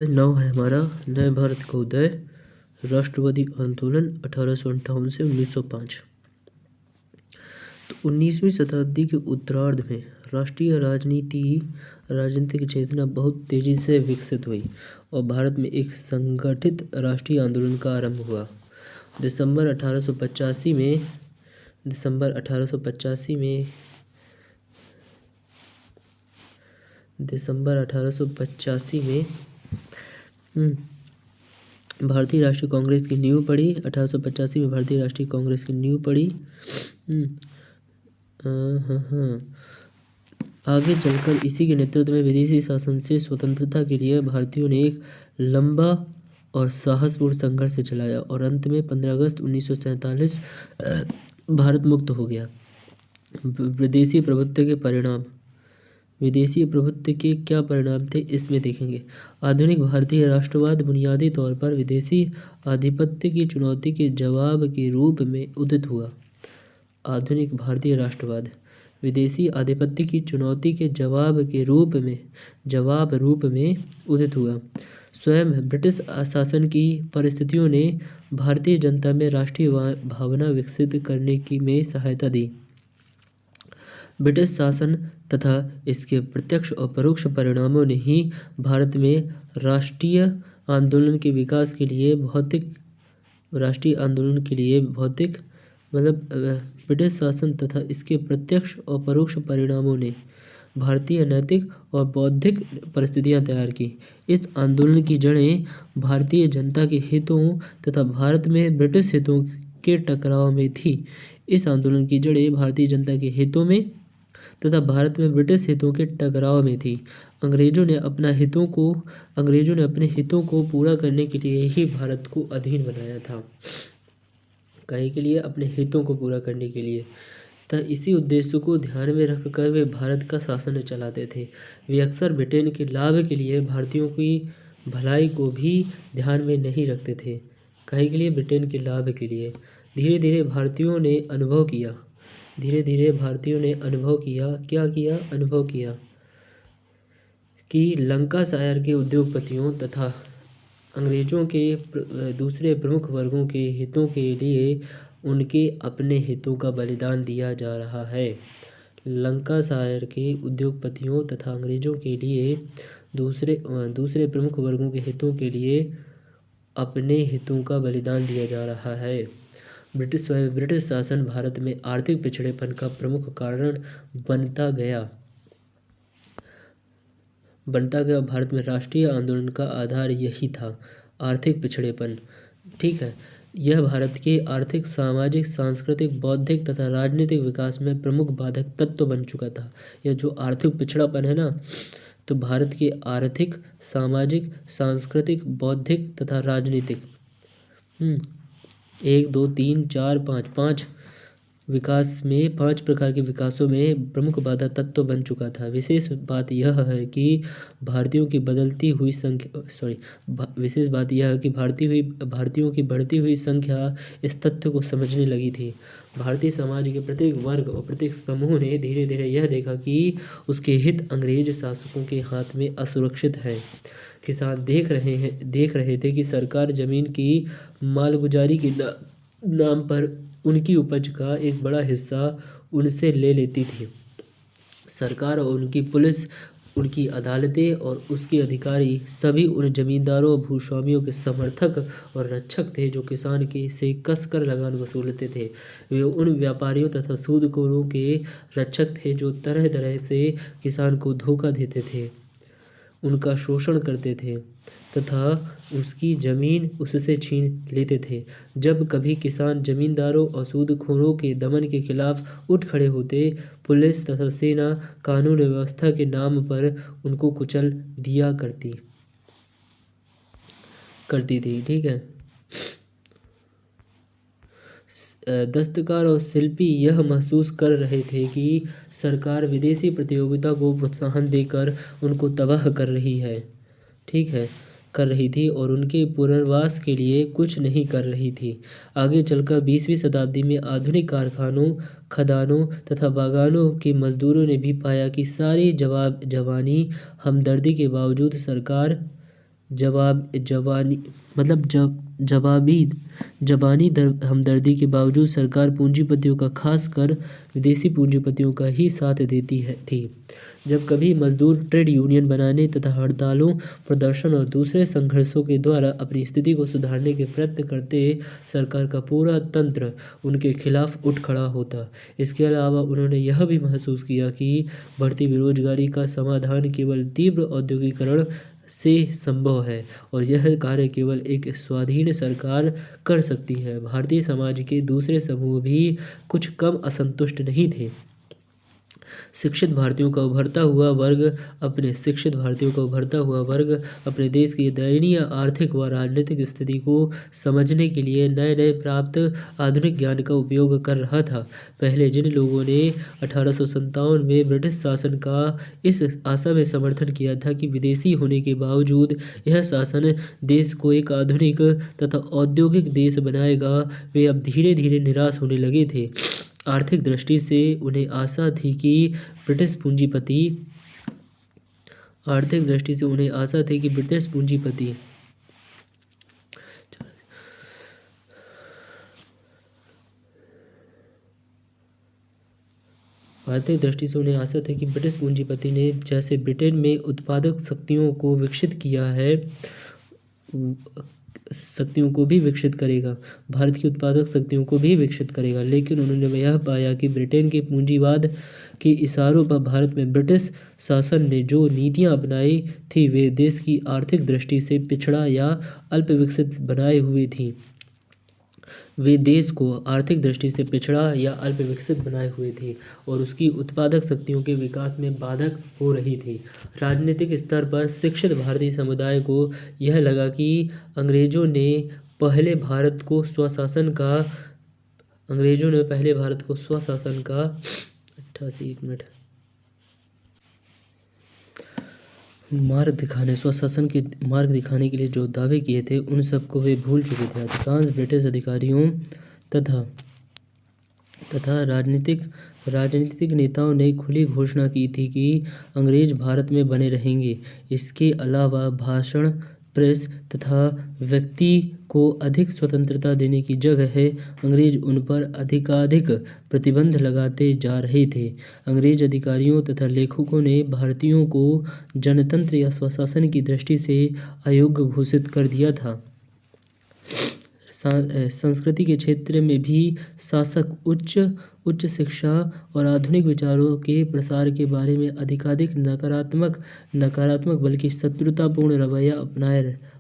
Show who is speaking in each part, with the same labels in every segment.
Speaker 1: नाम है हमारा नए भारत का उदय, राष्ट्रवादी आंदोलन 1858 से 1905। तो 19वीं शताब्दी के उत्तरार्ध में राष्ट्रीय राजनीतिक चेतना बहुत तेजी से विकसित हुई और भारत में एक संगठित राष्ट्रीय आंदोलन का आरंभ हुआ। दिसंबर 1885 में भारतीय राष्ट्रीय कांग्रेस की नींव पड़ी। 1885 में भारतीय राष्ट्रीय कांग्रेस की नींव पड़ी। आगे चलकर इसी के नेतृत्व में विदेशी शासन से स्वतंत्रता के लिए भारतीयों ने एक लंबा और साहसपूर्ण संघर्ष चलाया और अंत में 15 अगस्त 1947 भारत मुक्त हो गया। विदेशी प्रभुत्व के क्या परिणाम थे, इसमें देखेंगे। आधुनिक भारतीय राष्ट्रवाद बुनियादी तौर पर विदेशी आधिपत्य की चुनौती के जवाब के रूप में उदित हुआ। आधुनिक भारतीय राष्ट्रवाद विदेशी आधिपत्य की चुनौती के जवाब रूप में उदित हुआ। स्वयं ब्रिटिश शासन की परिस्थितियों ने भारतीय जनता में राष्ट्रीय भावना विकसित करने में सहायता दी। ब्रिटिश शासन तथा इसके प्रत्यक्ष और परोक्ष परिणामों ने ही भारत में राष्ट्रीय आंदोलन के विकास के लिए ब्रिटिश शासन तथा इसके प्रत्यक्ष और परोक्ष परिणामों ने भारतीय नैतिक और बौद्धिक परिस्थितियां तैयार की। इस आंदोलन की जड़ें भारतीय जनता के हितों तथा भारत में ब्रिटिश हितों के टकराव में थी। इस आंदोलन की जड़ें भारतीय जनता के हितों में तथा भारत में ब्रिटिश हितों के टकराव में थी। अंग्रेजों ने अपने हितों को पूरा करने के लिए ही भारत को अधीन बनाया था। काहे के लिए? अपने हितों को पूरा करने के लिए। तथा इसी उद्देश्य को ध्यान में रखकर वे भारत का शासन चलाते थे। वे अक्सर ब्रिटेन के लाभ के लिए भारतीयों की भलाई को भी ध्यान में नहीं रखते थे। काहे के लिए? ब्रिटेन के लाभ के लिए। धीरे धीरे भारतीयों ने अनुभव किया कि लंकाशायर के उद्योगपतियों तथा अंग्रेजों के दूसरे प्रमुख वर्गों के हितों के लिए उनके अपने हितों का बलिदान दिया जा रहा है। लंकाशायर के उद्योगपतियों तथा अंग्रेजों के लिए दूसरे प्रमुख वर्गों के हितों के लिए अपने हितों का बलिदान दिया जा रहा है। ब्रिटिश शासन भारत में आर्थिक पिछड़ेपन का प्रमुख कारण बनता गया। भारत में राष्ट्रीय आंदोलन का आधार यही था, आर्थिक पिछड़ेपन। ठीक है, यह भारत के आर्थिक, सामाजिक, सांस्कृतिक, बौद्धिक तथा राजनीतिक विकास में प्रमुख बाधक तत्व बन चुका था। यह जो आर्थिक पिछड़ापन है ना, तो भारत के आर्थिक, सामाजिक, सांस्कृतिक, बौद्धिक तथा राजनीतिक 1 2 3 4 5 5 विकास में 5 प्रकार के विकासों में प्रमुख बाधा तत्व बन चुका था। विशेष बात यह है कि भारतीयों की बढ़ती हुई संख्या इस तथ्य को समझने लगी थी। भारतीय समाज के प्रत्येक वर्ग और प्रत्येक समूह ने धीरे धीरे यह देखा कि उसके हित अंग्रेज शासकों के हाथ में असुरक्षित हैं। किसान देख रहे थे कि सरकार जमीन की मालगुजारी के नाम पर उनकी उपज का एक बड़ा हिस्सा उनसे ले लेती थी। सरकार और उनकी पुलिस, उनकी अदालतें और उसके अधिकारी सभी उन जमींदारों और भूस्वामियों के समर्थक और रक्षक थे जो किसान से कसकर लगान वसूलते थे। वे उन व्यापारियों तथा सूदखोरों के रक्षक थे जो तरह तरह से किसान को धोखा देते थे, उनका शोषण करते थे तथा उसकी जमीन उससे छीन लेते थे। जब कभी किसान जमींदारों और सूदखोरों के दमन के खिलाफ उठ खड़े होते, पुलिस तथा सेना कानून व्यवस्था के नाम पर उनको कुचल दिया करती थी। ठीक है, दस्तकार और शिल्पी यह महसूस कर रहे थे कि सरकार विदेशी प्रतियोगिता को प्रोत्साहन देकर उनको तबाह कर रही थी और उनके पुनर्वास के लिए कुछ नहीं कर रही थी। आगे चलकर 20वीं शताब्दी में आधुनिक कारखानों, खदानों तथा बागानों के मजदूरों ने भी पाया कि सारी जवानी हमदर्दी के बावजूद सरकार जबानी हमदर्दी के बावजूद सरकार पूंजीपतियों का, खासकर विदेशी पूंजीपतियों का ही साथ देती थी। जब कभी मजदूर ट्रेड यूनियन बनाने तथा हड़तालों, प्रदर्शन और दूसरे संघर्षों के द्वारा अपनी स्थिति को सुधारने के प्रयत्न करते, सरकार का पूरा तंत्र उनके खिलाफ उठ खड़ा होता। इसके अलावा उन्होंने यह भी महसूस किया कि बढ़ती बेरोजगारी का समाधान केवल तीव्र औद्योगिकरण से संभव है और यह कार्य केवल एक स्वाधीन सरकार कर सकती है। भारतीय समाज के दूसरे समूह भी कुछ कम असंतुष्ट नहीं थे। शिक्षित भारतीयों का उभरता हुआ वर्ग अपने देश की दयनीय आर्थिक व राजनीतिक स्थिति को समझने के लिए नए नए प्राप्त आधुनिक ज्ञान का उपयोग कर रहा था। पहले जिन लोगों ने 1857 में ब्रिटिश शासन का इस आशा में समर्थन किया था कि विदेशी होने के बावजूद यह शासन देश को एक आधुनिक तथा औद्योगिक देश बनाएगा, वे अब धीरे धीरे निराश होने लगे थे। आर्थिक दृष्टि से उन्हें आशा थी कि ब्रिटिश पूंजीपति ने जैसे ब्रिटेन में उत्पादक शक्तियों को भी विकसित करेगा, भारत की उत्पादक शक्तियों को भी विकसित करेगा। लेकिन उन्होंने यह पाया कि ब्रिटेन के पूंजीवाद के इशारों पर भारत में ब्रिटिश शासन ने जो नीतियां अपनाई थी वे देश की आर्थिक दृष्टि से पिछड़ा या अल्प विकसित बनाए हुए थी। वे देश को आर्थिक दृष्टि से पिछड़ा या अल्प विकसित बनाए हुए थे और उसकी उत्पादक शक्तियों के विकास में बाधक हो रही थी। राजनीतिक स्तर पर शिक्षित भारतीय समुदाय को यह लगा कि अंग्रेजों ने पहले भारत को स्वशासन का स्वशासन के मार्ग दिखाने के लिए जो दावे किए थे उन सबको वे भूल चुके थे। अधिकांश ब्रिटिश अधिकारियों तथा राजनीतिक नेताओं ने खुली घोषणा की थी कि अंग्रेज भारत में बने रहेंगे। इसके अलावा भाषण, प्रेस तथा व्यक्ति को अधिक स्वतंत्रता देने की जगह अंग्रेज उन पर अधिकाधिक प्रतिबंध लगाते जा रहे थे। अंग्रेज अधिकारियों तथा लेखकों ने भारतीयों को जनतंत्र या स्वशासन की दृष्टि से अयोग्य घोषित कर दिया था। संस्कृति के क्षेत्र में भी शासक उच्च शिक्षा और आधुनिक विचारों के प्रसार के बारे में अधिकाधिक नकारात्मक बल्कि शत्रुतापूर्ण रवैया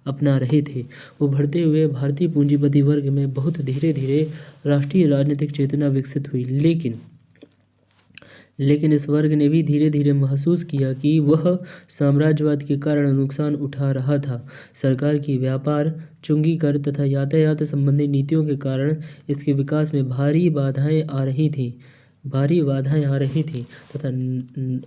Speaker 1: अपना रहे थे। उभरते हुए भारतीय पूंजीपति वर्ग में बहुत धीरे धीरे राष्ट्रीय राजनीतिक चेतना विकसित हुई। लेकिन इस वर्ग ने भी धीरे धीरे महसूस किया कि वह साम्राज्यवाद के कारण नुकसान उठा रहा था। सरकार की व्यापार, चुंगी कर तथा यातायात संबंधी नीतियों के कारण इसके विकास में भारी बाधाएं आ रही थीं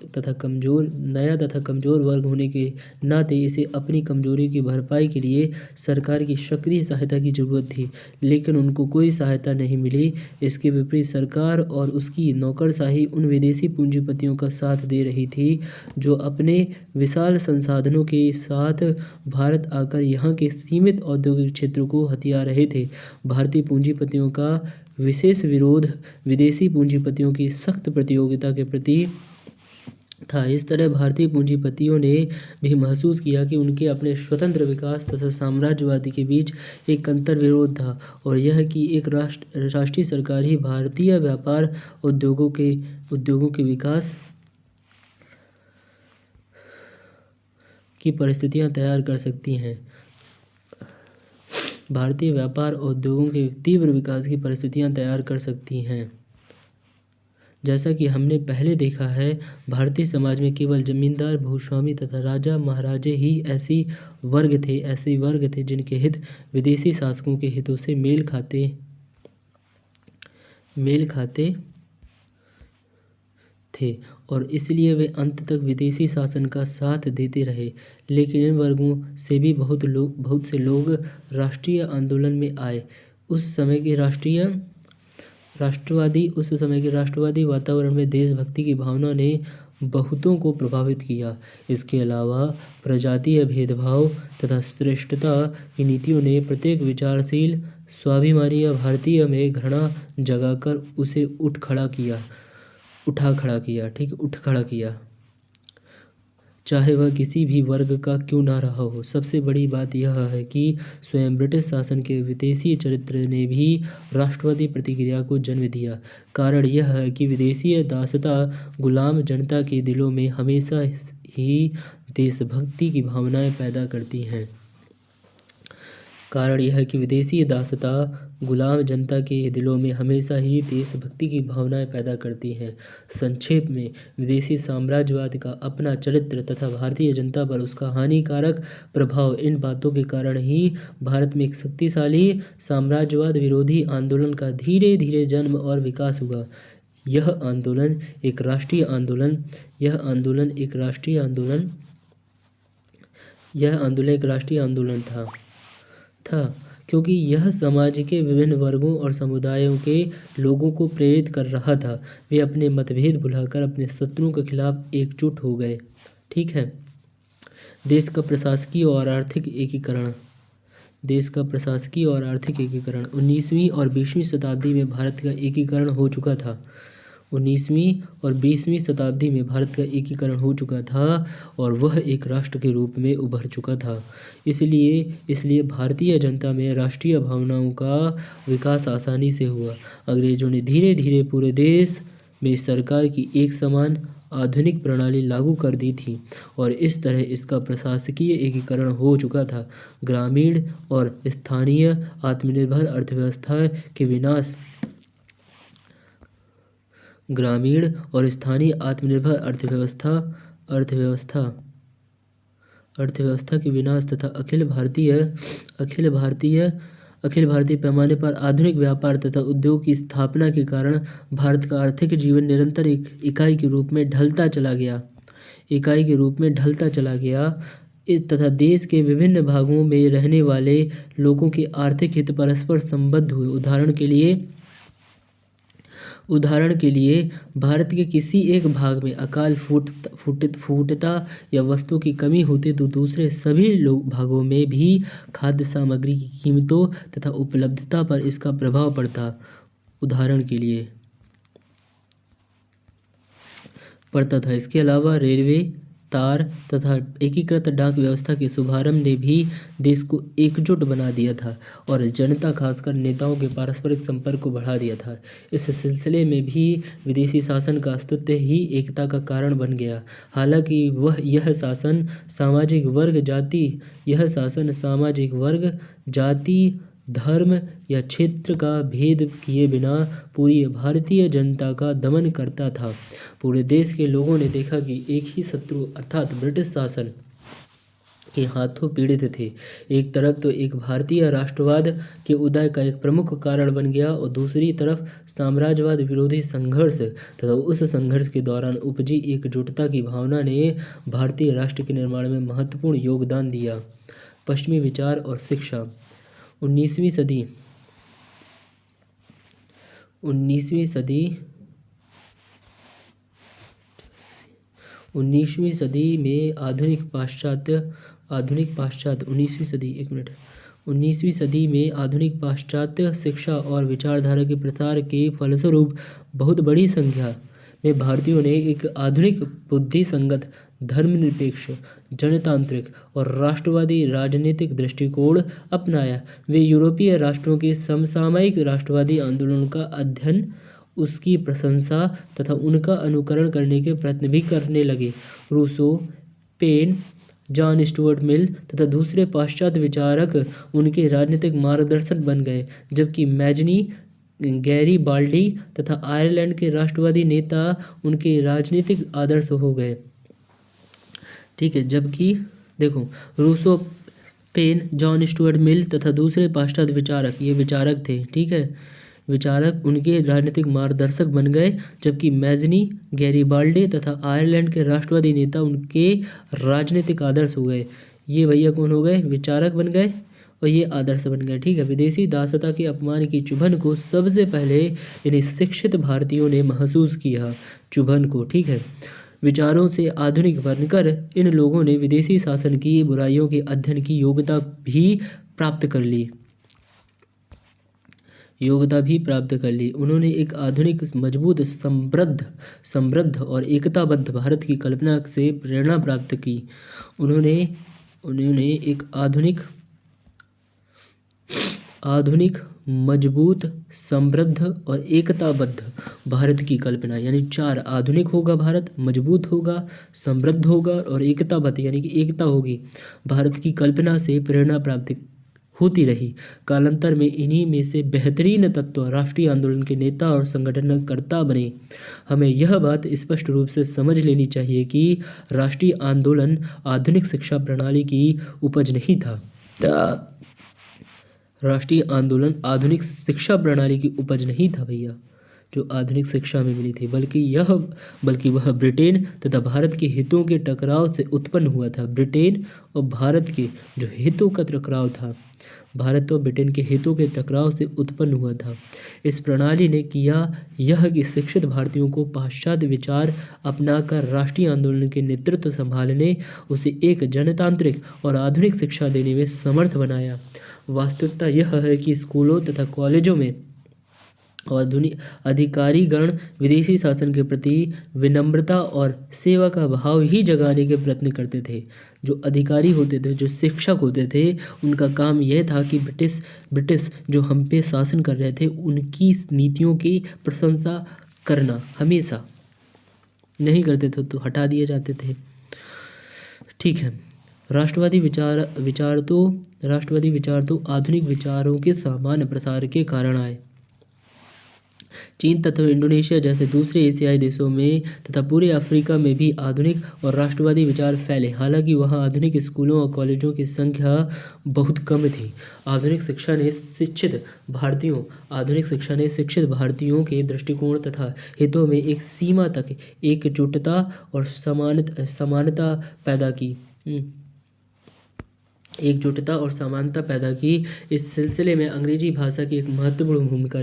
Speaker 1: तथा कमजोर वर्ग होने के नाते इसे अपनी कमजोरी की भरपाई के लिए सरकार की सक्रिय सहायता की जरूरत थी, लेकिन उनको कोई सहायता नहीं मिली। इसके विपरीत सरकार और उसकी नौकरशाही उन विदेशी पूंजीपतियों का साथ दे रही थी जो अपने विशाल संसाधनों के साथ भारत आकर यहाँ के सीमित औद्योगिक क्षेत्रों को हथिया रहे थे। भारतीय पूंजीपतियों का विशेष विरोध विदेशी पूंजीपतियों की सख्त प्रतियोगिता के प्रति था। इस तरह भारतीय पूंजीपतियों ने भी महसूस किया कि उनके अपने स्वतंत्र विकास तथा साम्राज्यवादी के बीच एक अंतर विरोध था और यह कि एक राष्ट्रीय सरकार ही भारतीय व्यापार उद्योगों के विकास की परिस्थितियां तैयार कर सकती हैं। भारतीय व्यापार और उद्योगों के तीव्र विकास की परिस्थितियां तैयार कर सकती हैं। जैसा कि हमने पहले देखा है, भारतीय समाज में केवल जमींदार, भूस्वामी तथा राजा महाराजे ही ऐसे वर्ग थे जिनके हित विदेशी शासकों के हितों से मेल खाते थे और इसलिए वे अंत तक विदेशी शासन का साथ देते रहे। लेकिन इन वर्गों से भी बहुत से लोग राष्ट्रीय आंदोलन में आए। उस समय के राष्ट्रवादी वातावरण में देशभक्ति की भावना ने बहुतों को प्रभावित किया। इसके अलावा प्रजातीय भेदभाव तथा श्रेष्ठता की नीतियों ने प्रत्येक विचारशील स्वाभिमानी भारतीय में घृणा जगाकर उसे उठ खड़ा किया, चाहे वह किसी भी वर्ग का क्यों ना रहा हो। सबसे बड़ी बात यह है कि स्वयं ब्रिटिश शासन के विदेशी चरित्र ने भी राष्ट्रवादी प्रतिक्रिया को जन्म दिया। कारण यह है कि विदेशी दासता गुलाम जनता के दिलों में हमेशा ही देशभक्ति की भावनाएं पैदा करती हैं। कारण यह है कि विदेशी दासता गुलाम जनता के दिलों में हमेशा ही देशभक्ति की भावनाएं पैदा करती हैं। संक्षेप में, विदेशी साम्राज्यवाद का अपना चरित्र तथा भारतीय जनता पर उसका हानिकारक प्रभाव, इन बातों के कारण ही भारत में एक शक्तिशाली साम्राज्यवाद विरोधी आंदोलन का धीरे धीरे जन्म और विकास हुआ। यह आंदोलन एक राष्ट्रीय आंदोलन था क्योंकि यह समाज के विभिन्न वर्गों और समुदायों के लोगों को प्रेरित कर रहा था। वे अपने मतभेद भुलाकर अपने शत्रुओं के खिलाफ एकजुट हो गए। ठीक है। देश का प्रशासकीय और आर्थिक एकीकरण 19वीं और 20वीं शताब्दी में भारत का एकीकरण हो चुका था। 19वीं और 20वीं शताब्दी में भारत का एकीकरण हो चुका था और वह एक राष्ट्र के रूप में उभर चुका था। इसलिए भारतीय जनता में राष्ट्रीय भावनाओं का विकास आसानी से हुआ। अंग्रेजों ने धीरे धीरे पूरे देश में सरकार की एक समान आधुनिक प्रणाली लागू कर दी थी और इस तरह इसका प्रशासकीय एकीकरण हो चुका था। ग्रामीण और स्थानीय आत्मनिर्भर अर्थव्यवस्था के विनाश तथा अखिल भारतीय पैमाने पर आधुनिक व्यापार तथा उद्योग की स्थापना के कारण भारत का आर्थिक जीवन निरंतर एक इकाई के रूप में ढलता चला गया तथा देश के विभिन्न भागों में रहने वाले लोगों के आर्थिक हित परस्पर संबद्ध हुए। उदाहरण के लिए भारत के किसी एक भाग में अकाल फूटता या वस्तु की कमी होती तो दूसरे सभी भागों में भी खाद्य सामग्री की कीमतों तथा उपलब्धता पर इसका प्रभाव पड़ता था। इसके अलावा रेलवे, तार तथा एकीकृत डाक व्यवस्था के शुभारंभ ने भी देश को एकजुट बना दिया था और जनता खासकर नेताओं के पारस्परिक संपर्क को बढ़ा दिया था। इस सिलसिले में भी विदेशी शासन का अस्तित्व ही एकता का कारण बन गया। हालांकि यह शासन सामाजिक वर्ग, जाति, धर्म या क्षेत्र का भेद किए बिना पूरी भारतीय जनता का दमन करता था। पूरे देश के लोगों ने देखा कि एक ही शत्रु अर्थात ब्रिटिश शासन के हाथों पीड़ित थे। एक तरफ तो एक भारतीय राष्ट्रवाद के उदय का एक प्रमुख कारण बन गया और दूसरी तरफ साम्राज्यवाद विरोधी संघर्ष तथा उस संघर्ष के दौरान उपजी एकजुटता की भावना ने भारतीय राष्ट्र के निर्माण में महत्वपूर्ण योगदान दिया। पश्चिमी विचार और शिक्षा 19वीं सदी में आधुनिक पाश्चात्य शिक्षा और विचारधारा के प्रसार के फलस्वरूप बहुत बड़ी संख्या में भारतीयों ने एक आधुनिक बुद्धि संगत, धर्मनिरपेक्ष, जनतांत्रिक और राष्ट्रवादी राजनीतिक दृष्टिकोण अपनाया। वे यूरोपीय राष्ट्रों के समसामयिक राष्ट्रवादी आंदोलन का अध्ययन, उसकी प्रशंसा तथा उनका अनुकरण करने के प्रयत्न भी करने लगे। Rousseau, Paine, John Stuart Mill तथा दूसरे पाश्चात्य विचारक उनके राजनीतिक मार्गदर्शक बन गए, जबकि मैजनी, गैरीबाल्डी तथा आयरलैंड के राष्ट्रवादी नेता उनके राजनीतिक आदर्श हो गए। ठीक है। जबकि देखो, Rousseau, Paine, John Stuart Mill तथा दूसरे पाश्चात्य विचारक, ये विचारक थे। ठीक है। विचारक उनके राजनीतिक मार्गदर्शक बन गए, जबकि मैजनी, गैरीबाल्डी तथा आयरलैंड के राष्ट्रवादी नेता उनके राजनीतिक आदर्श हो गए। ये भैया कौन हो गए? विचारक बन गए और ये आदर्श बन गए। ठीक है। विदेशी दासता के अपमान की चुभन को सबसे पहले इन्हें शिक्षित भारतीयों ने महसूस किया। चुभन को, ठीक है, विचारों से आधुनिक बनकर इन लोगों ने विदेशी शासन की बुराइयों के अध्ययन की योग्यता भी प्राप्त कर ली। उन्होंने एक आधुनिक, मजबूत, समृद्ध और एकताबद्ध भारत की कल्पना से प्रेरणा प्राप्त की। उन्होंने एक आधुनिक, मजबूत, समृद्ध और एकताबद्ध भारत की कल्पना, यानी 4 आधुनिक होगा भारत, मजबूत होगा, समृद्ध होगा और एकताबद्ध यानी कि एकता होगी, भारत की कल्पना से प्रेरणा प्राप्त होती रही। कालांतर में इन्हीं में से बेहतरीन तत्व राष्ट्रीय आंदोलन के नेता और संगठनकर्ता बने। हमें यह बात स्पष्ट रूप से समझ लेनी चाहिए कि राष्ट्रीय आंदोलन आधुनिक शिक्षा प्रणाली की उपज नहीं था। राष्ट्रीय आंदोलन आधुनिक शिक्षा प्रणाली की उपज नहीं था भैया, जो आधुनिक शिक्षा में मिली थी, बल्कि वह ब्रिटेन तथा भारत के हितों के टकराव से उत्पन्न हुआ था। ब्रिटेन और भारत के जो हितों का टकराव था, भारत और ब्रिटेन के हितों के टकराव से उत्पन्न हुआ था। इस प्रणाली ने किया यह कि शिक्षित भारतीयों को पाश्चात्य विचार अपनाकर राष्ट्रीय आंदोलन के नेतृत्व संभालने, उसे एक जनतांत्रिक और आधुनिक शिक्षा देने में समर्थ बनाया। वास्तविकता यह है कि स्कूलों तथा कॉलेजों में अधिकारीगण विदेशी शासन के प्रति विनम्रता और सेवा का भाव ही जगाने के प्रयत्न करते थे। जो अधिकारी होते थे, जो शिक्षक होते थे, उनका काम यह था कि ब्रिटिश जो हम पे शासन कर रहे थे, उनकी नीतियों की प्रशंसा करना, हमेशा नहीं करते थे तो हटा दिए जाते थे। ठीक है। राष्ट्रवादी विचार तो आधुनिक विचारों के सामान्य प्रसार के कारण आए। चीन तथा इंडोनेशिया जैसे दूसरे एशियाई देशों में तथा पूरे अफ्रीका में भी आधुनिक और राष्ट्रवादी विचार फैले। हालांकि वहां आधुनिक स्कूलों और कॉलेजों की संख्या बहुत कम थी। आधुनिक शिक्षा ने शिक्षित भारतीयों के दृष्टिकोण तथा हितों में एक सीमा तक एकजुटता और समानता पैदा की। इस सिलसिले में अंग्रेजी भाषा की एक महत्वपूर्ण भूमिका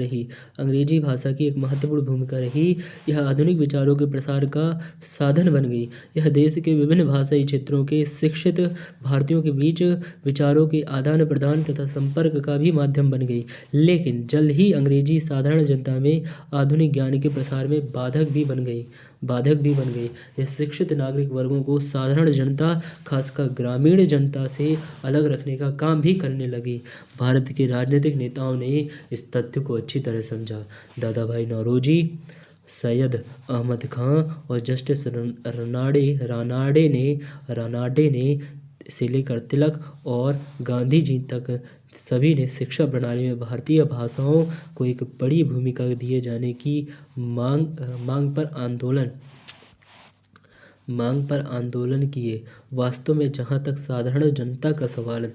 Speaker 1: रही। यह आधुनिक विचारों के प्रसार का साधन बन गई। यह देश के विभिन्न भाषाई क्षेत्रों के शिक्षित भारतीयों के बीच विचारों के आदान प्रदान तथा संपर्क का भी माध्यम बन गई। लेकिन जल्द ही अंग्रेजी साधारण जनता में आधुनिक ज्ञान के प्रसार में बाधक भी बन गई। यह शिक्षित नागरिक वर्गों को साधारण जनता, खासकर ग्रामीण जनता से अलग रखने का काम भी करने लगी। भारत के राजनीतिक नेताओं ने इस तथ्य को अच्छी तरह समझा। दादा भाई नौरोजी, सैयद अहमद खां और जस्टिस रानाडे ने से लेकर तिलक और गांधी जी तक सभी ने शिक्षा प्रणाली में भारतीय भाषाओं को एक बड़ी भूमिका दिए जाने की मांग पर आंदोलन किए। वास्तव में जहाँ तक साधारण जनता का सवाल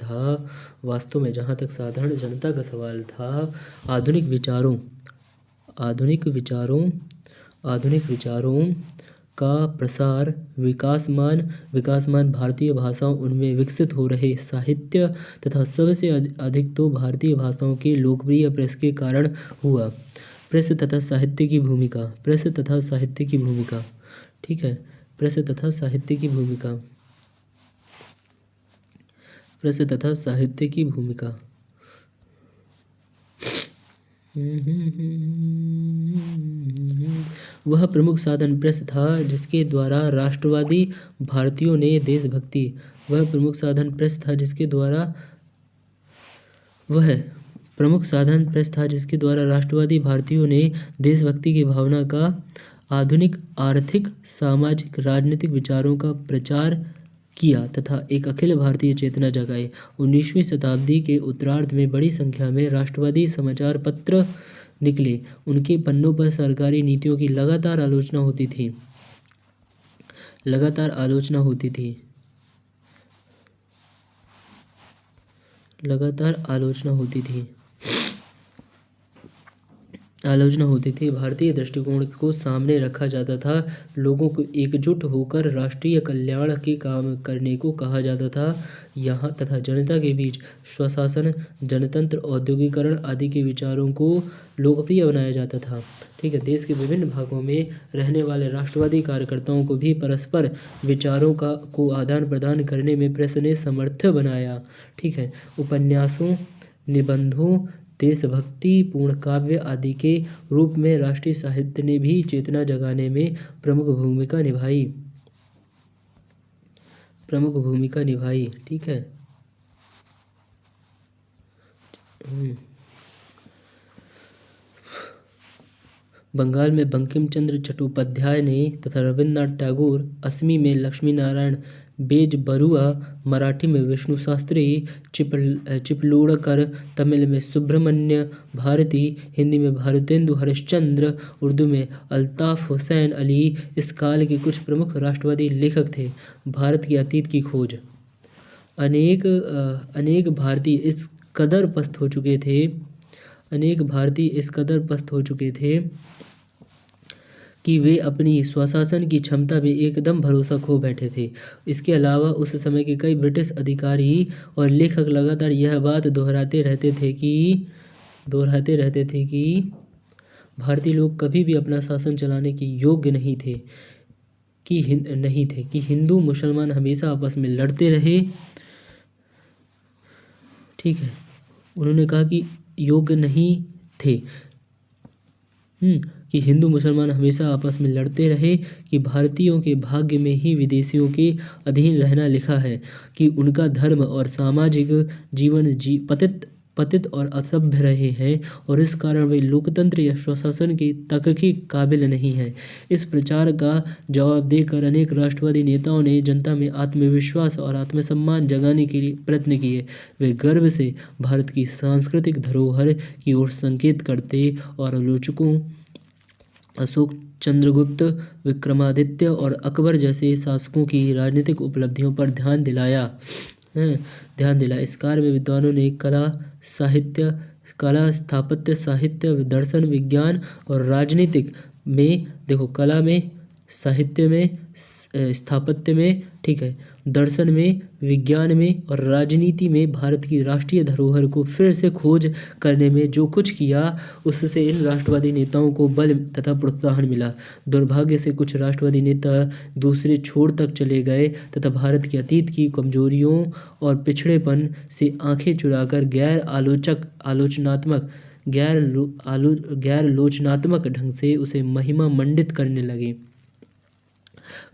Speaker 1: था, आधुनिक विचारों का प्रसार, विकासमान भारतीय भाषाओं, उनमें विकसित हो रहे साहित्य तथा सबसे अधिक तो भारतीय भाषाओं की लोकप्रिय प्रेस के कारण हुआ। प्रेस तथा साहित्य की भूमिका। ठीक है। प्रेस तथा साहित्य की भूमिका। वह प्रमुख साधन प्रेस था जिसके द्वारा राष्ट्रवादी भारतीयों ने देशभक्ति की भावना का आधुनिक आर्थिक, सामाजिक, राजनीतिक विचारों का प्रचार किया तथा एक अखिल भारतीय चेतना जगाई। 19वीं शताब्दी के उत्तरार्ध में बड़ी संख्या में राष्ट्रवादी समाचार पत्र निकले। उनके पन्नों पर सरकारी नीतियों की लगातार आलोचना होती थी। आलोचना होती थी। भारतीय दृष्टिकोण को सामने रखा जाता था। लोगों को एकजुट होकर राष्ट्रीय कल्याण के काम करने को कहा जाता था। यहाँ तथा जनता के बीच स्वशासन, जनतंत्र, औद्योगिकरण आदि के विचारों को लोकप्रिय बनाया जाता था। ठीक है। देश के विभिन्न भागों में रहने वाले राष्ट्रवादी कार्यकर्ताओं को भी परस्पर विचारों को आदान प्रदान करने में प्रेस ने समर्थ बनाया। ठीक है। उपन्यासों, निबंधों, देशभक्ति पूर्ण काव्य आदि के रूप में राष्ट्रीय साहित्य ने भी चेतना जगाने में प्रमुख भूमिका निभाई। ठीक है। बंगाल में बंकिम चंद्र चट्टोपाध्याय ने तथा रविन्द्रनाथ टैगोर, असमी में लक्ष्मी नारायण बेजबरुआ, मराठी में विष्णु शास्त्री चिपलूणकर, तमिल में सुब्रमण्य भारती, हिंदी में भारतेंदु हरिश्चंद्र, उर्दू में अल्ताफ हुसैन अली इस काल के कुछ प्रमुख राष्ट्रवादी लेखक थे। भारत के अतीत की खोज। अनेक भारतीय इस कदर पस्त हो चुके थे कि वे अपनी स्वशासन की क्षमता में एकदम भरोसा खो बैठे थे। इसके अलावा उस समय के कई ब्रिटिश अधिकारी और लेखक लगातार यह बात दोहराते रहते थे कि भारतीय लोग कभी भी अपना शासन चलाने के योग्य नहीं थे, कि हिंदू मुसलमान हमेशा आपस में लड़ते रहे। ठीक है। उन्होंने कहा कि योग्य नहीं थे, कि हिंदू मुसलमान हमेशा आपस में लड़ते रहे, कि भारतीयों के भाग्य में ही विदेशियों के अधीन रहना लिखा है, कि उनका धर्म और सामाजिक जीवन पतित और असभ्य रहे हैं और इस कारण वे लोकतंत्र या स्वशासन तक के काबिल नहीं हैं। इस प्रचार का जवाब देकर अनेक राष्ट्रवादी नेताओं ने जनता में आत्मविश्वास और आत्मसम्मान जगाने के लिए प्रयत्न किए। वे गर्व से भारत की सांस्कृतिक धरोहर की ओर संकेत करते और आलोचकों अशोक, चंद्रगुप्त, विक्रमादित्य और अकबर जैसे शासकों की राजनीतिक उपलब्धियों पर ध्यान दिलाया। इस कार्य में विद्वानों ने कला, स्थापत्य, साहित्य, दर्शन, विज्ञान और राजनीतिक में, देखो, कला में, साहित्य में, स्थापत्य में, ठीक है, दर्शन में, विज्ञान में और राजनीति में भारत की राष्ट्रीय धरोहर को फिर से खोज करने में जो कुछ किया, उससे इन राष्ट्रवादी नेताओं को बल तथा प्रोत्साहन मिला। दुर्भाग्य से कुछ राष्ट्रवादी नेता दूसरे छोर तक चले गए तथा भारत के अतीत की कमजोरियों और पिछड़ेपन से आंखें चुराकर गैर लोचनात्मक ढंग से उसे महिमा मंडित करने लगे।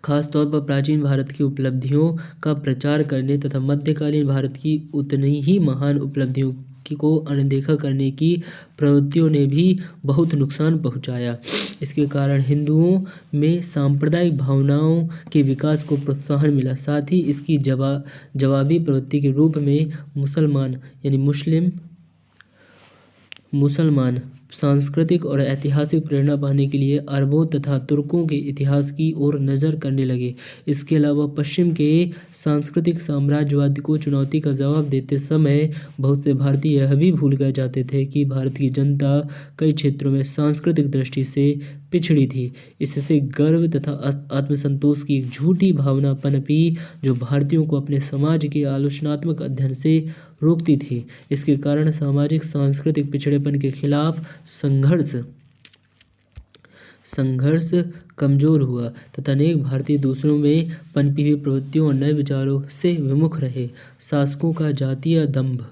Speaker 1: खासतौर पर प्राचीन भारत की उपलब्धियों का प्रचार करने तथा मध्यकालीन भारत की उतनी ही महान उपलब्धियों को अनदेखा करने की प्रवृत्तियों ने भी बहुत नुकसान पहुंचाया। इसके कारण हिंदुओं में सांप्रदायिक भावनाओं के विकास को प्रोत्साहन मिला। साथ ही इसकी जवाबी प्रवृत्ति के रूप में मुसलमान सांस्कृतिक और ऐतिहासिक प्रेरणा पाने के लिए अरबों तथा तुर्कों के इतिहास की ओर नज़र करने लगे। इसके अलावा पश्चिम के सांस्कृतिक साम्राज्यवाद को चुनौती का जवाब देते समय बहुत से भारतीय यह भी भूल गए जाते थे कि भारत की जनता कई क्षेत्रों में सांस्कृतिक दृष्टि से पिछड़ी थी। इससे गर्व तथा आत्मसंतोष की एक झूठी भावना पनपी जो भारतीयों को अपने समाज के आलोचनात्मक अध्ययन से रोकती थी। इसके कारण सामाजिक सांस्कृतिक पिछड़ेपन के खिलाफ संघर्ष कमजोर हुआ तथा अनेक भारतीय दूसरों में पनपी हुई प्रवृत्तियों और नए विचारों से विमुख रहे। शासकों का जातीय दंभ।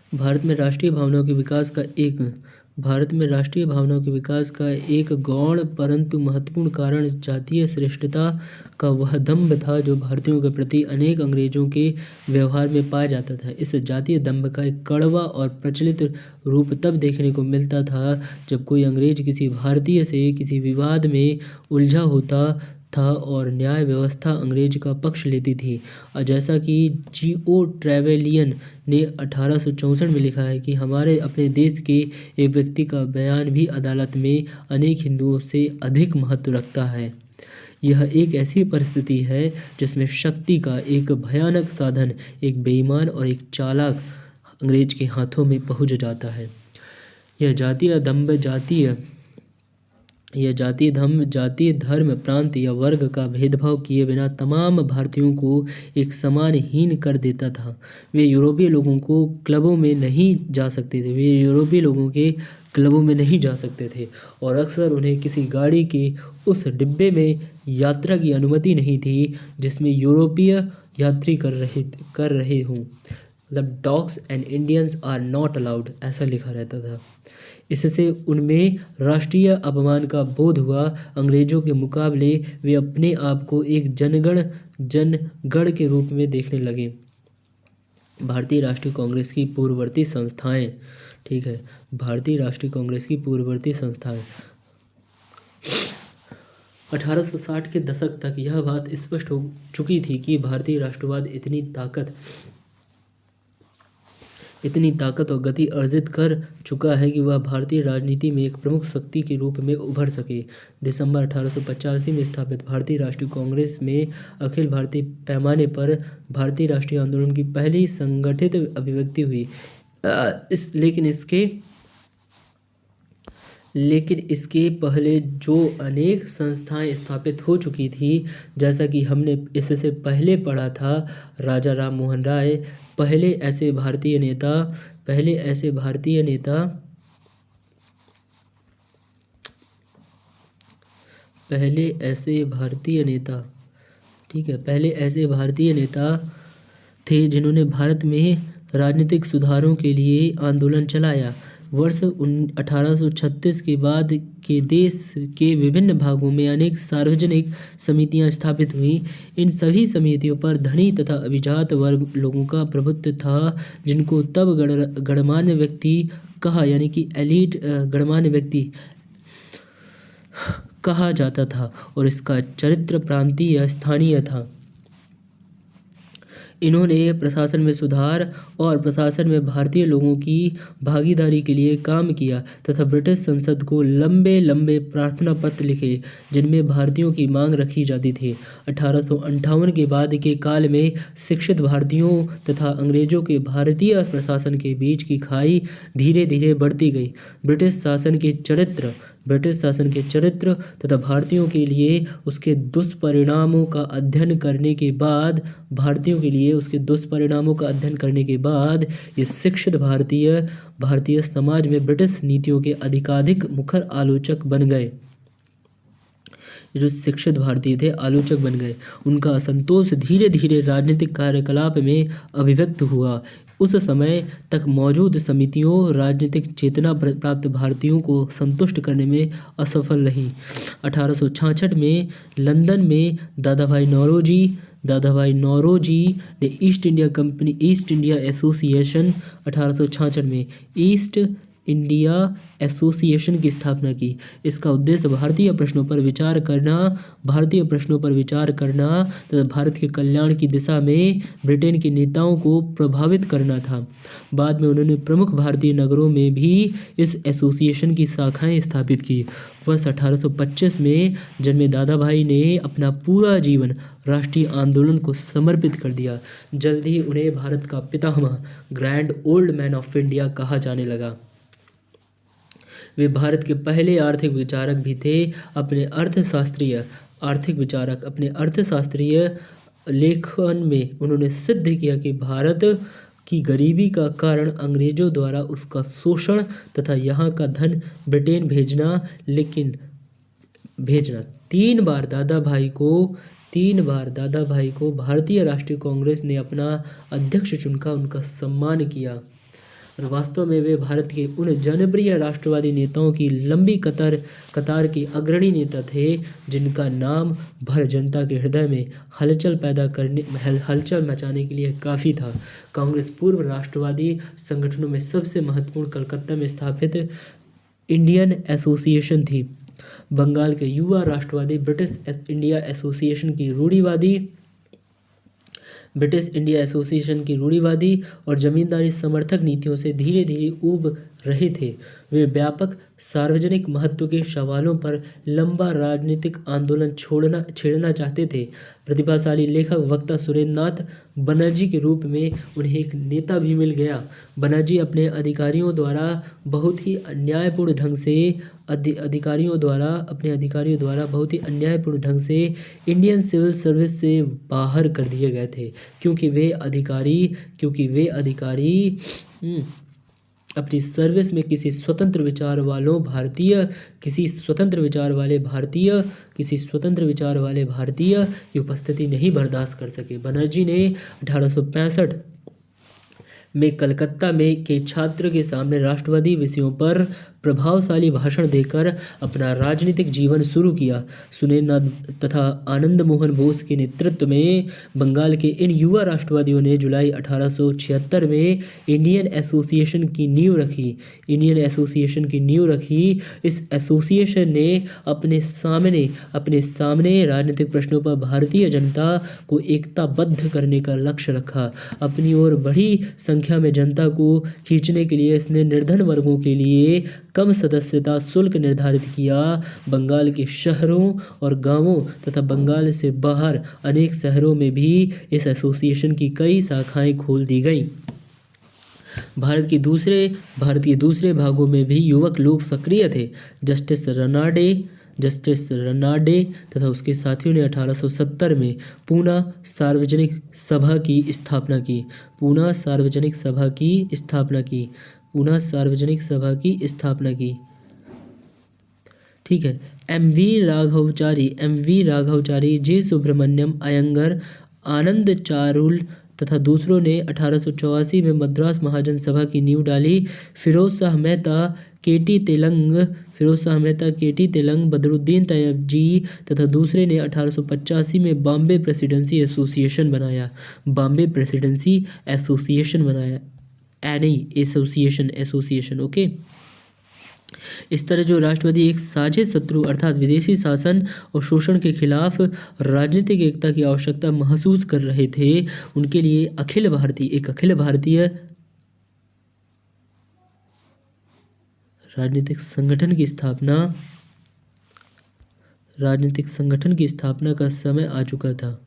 Speaker 1: भारत में राष्ट्रीय भावनाओं के विकास का एक गौण परंतु महत्वपूर्ण कारण जातीय श्रेष्ठता का वह दंभ था जो भारतीयों के प्रति अनेक अंग्रेजों के व्यवहार में पाया जाता था। इस जातीय दंभ का एक कड़वा और प्रचलित रूप तब देखने को मिलता था जब कोई अंग्रेज किसी भारतीय से किसी विवाद में उलझा होता था और न्याय व्यवस्था अंग्रेज का पक्ष लेती थी। और जैसा कि G.O. ट्रेवेलियन ने 1864 में लिखा है कि हमारे अपने देश के एक व्यक्ति का बयान भी अदालत में अनेक हिंदुओं से अधिक महत्व रखता है। यह एक ऐसी परिस्थिति है जिसमें शक्ति का एक भयानक साधन एक बेईमान और एक चालाक अंग्रेज के हाथों में पहुंच जाता है। यह जातीय दंभ जातीय धर्म प्रांत या वर्ग का भेदभाव किए बिना तमाम भारतीयों को एक समान हीन कर देता था। वे यूरोपीय लोगों के क्लबों में नहीं जा सकते थे और अक्सर उन्हें किसी गाड़ी के उस डिब्बे में यात्रा की अनुमति नहीं थी जिसमें यूरोपीय यात्री कर रहे हों। मतलब dogs and Indians are not allowed, ऐसा लिखा रहता था। इससे उनमें राष्ट्रीय अपमान का बोध हुआ। अंग्रेजों के मुकाबले वे अपने आप को एक जनगण के रूप में देखने लगे। भारतीय राष्ट्रीय कांग्रेस की पूर्ववर्ती संस्थाएं, ठीक है, भारतीय राष्ट्रीय कांग्रेस की पूर्ववर्ती संस्थाएं 1860 के दशक तक यह बात स्पष्ट हो चुकी थी कि भारतीय राष्ट्रवाद इतनी ताकत और गति अर्जित कर चुका है कि वह भारतीय राजनीति में एक प्रमुख शक्ति के रूप में उभर सके। दिसंबर 1885 में स्थापित भारतीय राष्ट्रीय कांग्रेस में अखिल भारतीय पैमाने पर भारतीय राष्ट्रीय आंदोलन की पहली संगठित अभिव्यक्ति हुई। लेकिन इसके पहले जो अनेक संस्थाएं स्थापित हो चुकी थी, जैसा कि हमने इससे पहले पढ़ा था, राजा राम मोहन राय पहले ऐसे भारतीय नेता थे जिन्होंने भारत में राजनीतिक सुधारों के लिए आंदोलन चलाया। वर्ष 1836 के बाद के देश के विभिन्न भागों में अनेक सार्वजनिक समितियां स्थापित हुईं। इन सभी समितियों पर धनी तथा अभिजात वर्ग लोगों का प्रभुत्व था, जिनको तब गणमान्य व्यक्ति कहा, यानी कि एलीट गणमान्य व्यक्ति कहा जाता था, और इसका चरित्र प्रांतीय या स्थानीय था। इन्होंने प्रशासन में सुधार और प्रशासन में भारतीय लोगों की भागीदारी के लिए काम किया तथा ब्रिटिश संसद को लंबे प्रार्थना पत्र लिखे जिनमें भारतीयों की मांग रखी जाती थी। 1858 के बाद के काल में शिक्षित भारतीयों तथा अंग्रेजों के भारतीय प्रशासन के बीच की खाई धीरे धीरे बढ़ती गई। ब्रिटिश शासन के चरित्र तथा भारतीयों के लिए उसके दुष्परिणामों का अध्ययन करने के बाद ये शिक्षित भारतीय समाज में ब्रिटिश नीतियों के अधिकाधिक मुखर आलोचक बन गए। जो शिक्षित भारतीय थे आलोचक बन गए। उनका असंतोष धीरे धीरे राजनीतिक कार्यकलाप में अभिव्यक्त हुआ। उस समय तक मौजूद समितियों राजनीतिक चेतना प्राप्त भारतीयों को संतुष्ट करने में असफल रहीं। 1866 में लंदन में दादाभाई नौरोजी ने ईस्ट इंडिया एसोसिएशन 1866 में ईस्ट इंडिया एसोसिएशन की स्थापना की। इसका उद्देश्य भारतीय प्रश्नों पर विचार करना तथा भारत के कल्याण की दिशा में ब्रिटेन के नेताओं को प्रभावित करना था। बाद में उन्होंने प्रमुख भारतीय नगरों में भी इस एसोसिएशन की शाखाएं स्थापित की। वर्ष 1825 में जन्मे दादाभाई ने अपना पूरा जीवन राष्ट्रीय आंदोलन को समर्पित कर दिया। जल्द ही उन्हें भारत का पितामह, grand old man of India कहा जाने लगा। वे भारत के पहले आर्थिक विचारक भी थे। अपने अर्थशास्त्रीय लेखन में उन्होंने सिद्ध किया कि भारत की गरीबी का कारण अंग्रेजों द्वारा उसका शोषण तथा यहाँ का धन ब्रिटेन भेजना। तीन बार दादाभाई को भारतीय राष्ट्रीय कांग्रेस ने अपना अध्यक्ष चुनकर उनका सम्मान किया। और वास्तव में वे भारत के उन जनप्रिय राष्ट्रवादी नेताओं की लंबी कतार के अग्रणी नेता थे जिनका नाम भर जनता के हृदय में हलचल मचाने के लिए काफ़ी था। कांग्रेस पूर्व राष्ट्रवादी संगठनों में सबसे महत्वपूर्ण कलकत्ता में स्थापित इंडियन एसोसिएशन थी। बंगाल के युवा राष्ट्रवादी ब्रिटिश इंडिया एसोसिएशन की रूढ़िवादी और जमींदारी समर्थक नीतियों से धीरे धीरे ऊब रहे थे। वे व्यापक सार्वजनिक महत्व के सवालों पर लंबा राजनीतिक आंदोलन छेड़ना चाहते थे। प्रतिभाशाली लेखक वक्ता सुरेंद्रनाथ बनर्जी के रूप में उन्हें एक नेता भी मिल गया। बनर्जी अपने अधिकारियों द्वारा बहुत ही अन्यायपूर्ण ढंग से इंडियन सिविल सर्विस से बाहर कर दिए गए थे, क्योंकि वे अधिकारी अपनी सर्विस में किसी स्वतंत्र विचार वाले भारतीय की उपस्थिति नहीं बर्दाश्त कर सके। बनर्जी ने 1865 में कलकत्ता के छात्र के सामने राष्ट्रवादी विषयों पर प्रभावशाली भाषण देकर अपना राजनीतिक जीवन शुरू किया। सुरेंद्रनाथ तथा आनंद मोहन बोस के नेतृत्व में बंगाल के इन युवा राष्ट्रवादियों ने जुलाई 1876 में इंडियन एसोसिएशन की नींव रखी। इस एसोसिएशन ने अपने सामने राजनीतिक प्रश्नों पर भारतीय जनता को एकताबद्ध करने का लक्ष्य रखा। अपनी ओर बड़ी संख्या में जनता को खींचने के लिए इसने निर्धन वर्गों के लिए कम सदस्यता शुल्क निर्धारित किया। बंगाल के शहरों और गांवों तथा बंगाल से बाहर अनेक शहरों में भी इस एसोसिएशन की कई शाखाएं खोल दी गईं। भारत के दूसरे भागों में भी युवक लोग सक्रिय थे। जस्टिस रनाडे तथा उसके साथियों ने 1870 में पूना सार्वजनिक सभा की स्थापना की। ठीक है। एम वी राघवचारी, जे सुब्रमण्यम अयंगर, आनंद चारुल तथा दूसरों ने 1884 में मद्रास महाजन सभा की नींव डाली। फिरोज शाह मेहता, केटी तेलंग, बदरुद्दीन तैयबजी तथा दूसरे ने 1885 में बॉम्बे प्रेसिडेंसी एसोसिएशन बनाया। Association okay. इस तरह जो राष्ट्रवादी एक साझे शत्रु अर्थात विदेशी शासन और शोषण के खिलाफ राजनीतिक एकता की आवश्यकता महसूस कर रहे थे, उनके लिए एक अखिल भारतीय राजनीतिक संगठन की स्थापना का समय आ चुका था।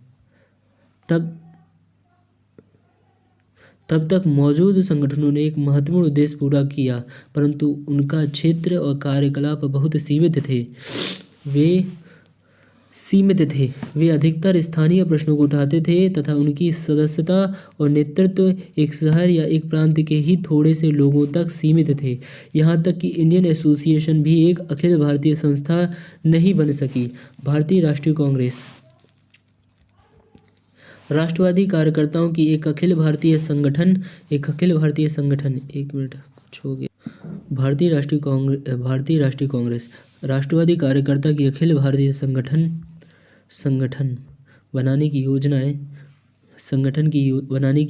Speaker 1: तब तक मौजूद संगठनों ने एक महत्वपूर्ण उद्देश्य पूरा किया, परंतु उनका क्षेत्र और कार्यकलाप बहुत सीमित थे। वे अधिकतर स्थानीय प्रश्नों को उठाते थे तथा उनकी सदस्यता और नेतृत्व एक शहर या एक प्रांत के ही थोड़े से लोगों तक सीमित थे। यहाँ तक कि इंडियन एसोसिएशन भी एक अखिल भारतीय संस्था नहीं बन सकी। भारतीय राष्ट्रीय कांग्रेस राष्ट्रवादी कार्यकर्ताओं की एक अखिल भारतीय संगठन। भारतीय राष्ट्रीय कांग्रेस राष्ट्रवादी कार्यकर्ता की अखिल भारतीय संगठन बनाने की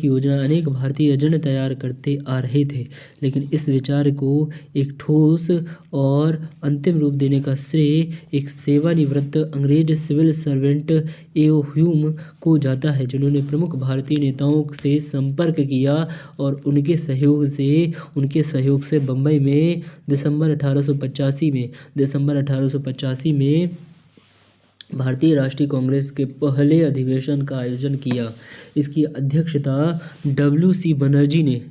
Speaker 1: योजना अनेक भारतीय एजेंट तैयार करते आ रहे थे, लेकिन इस विचार को एक ठोस और अंतिम रूप देने का श्रेय एक सेवानिवृत्त अंग्रेज सिविल सर्वेंट ए.ओ. ह्यूम को जाता है, जिन्होंने प्रमुख भारतीय नेताओं से संपर्क किया और उनके सहयोग से बम्बई में दिसंबर 1885 में भारतीय राष्ट्रीय कांग्रेस के पहले अधिवेशन का आयोजन किया। इसकी अध्यक्षता डब्ल्यू.सी. बनर्जी ने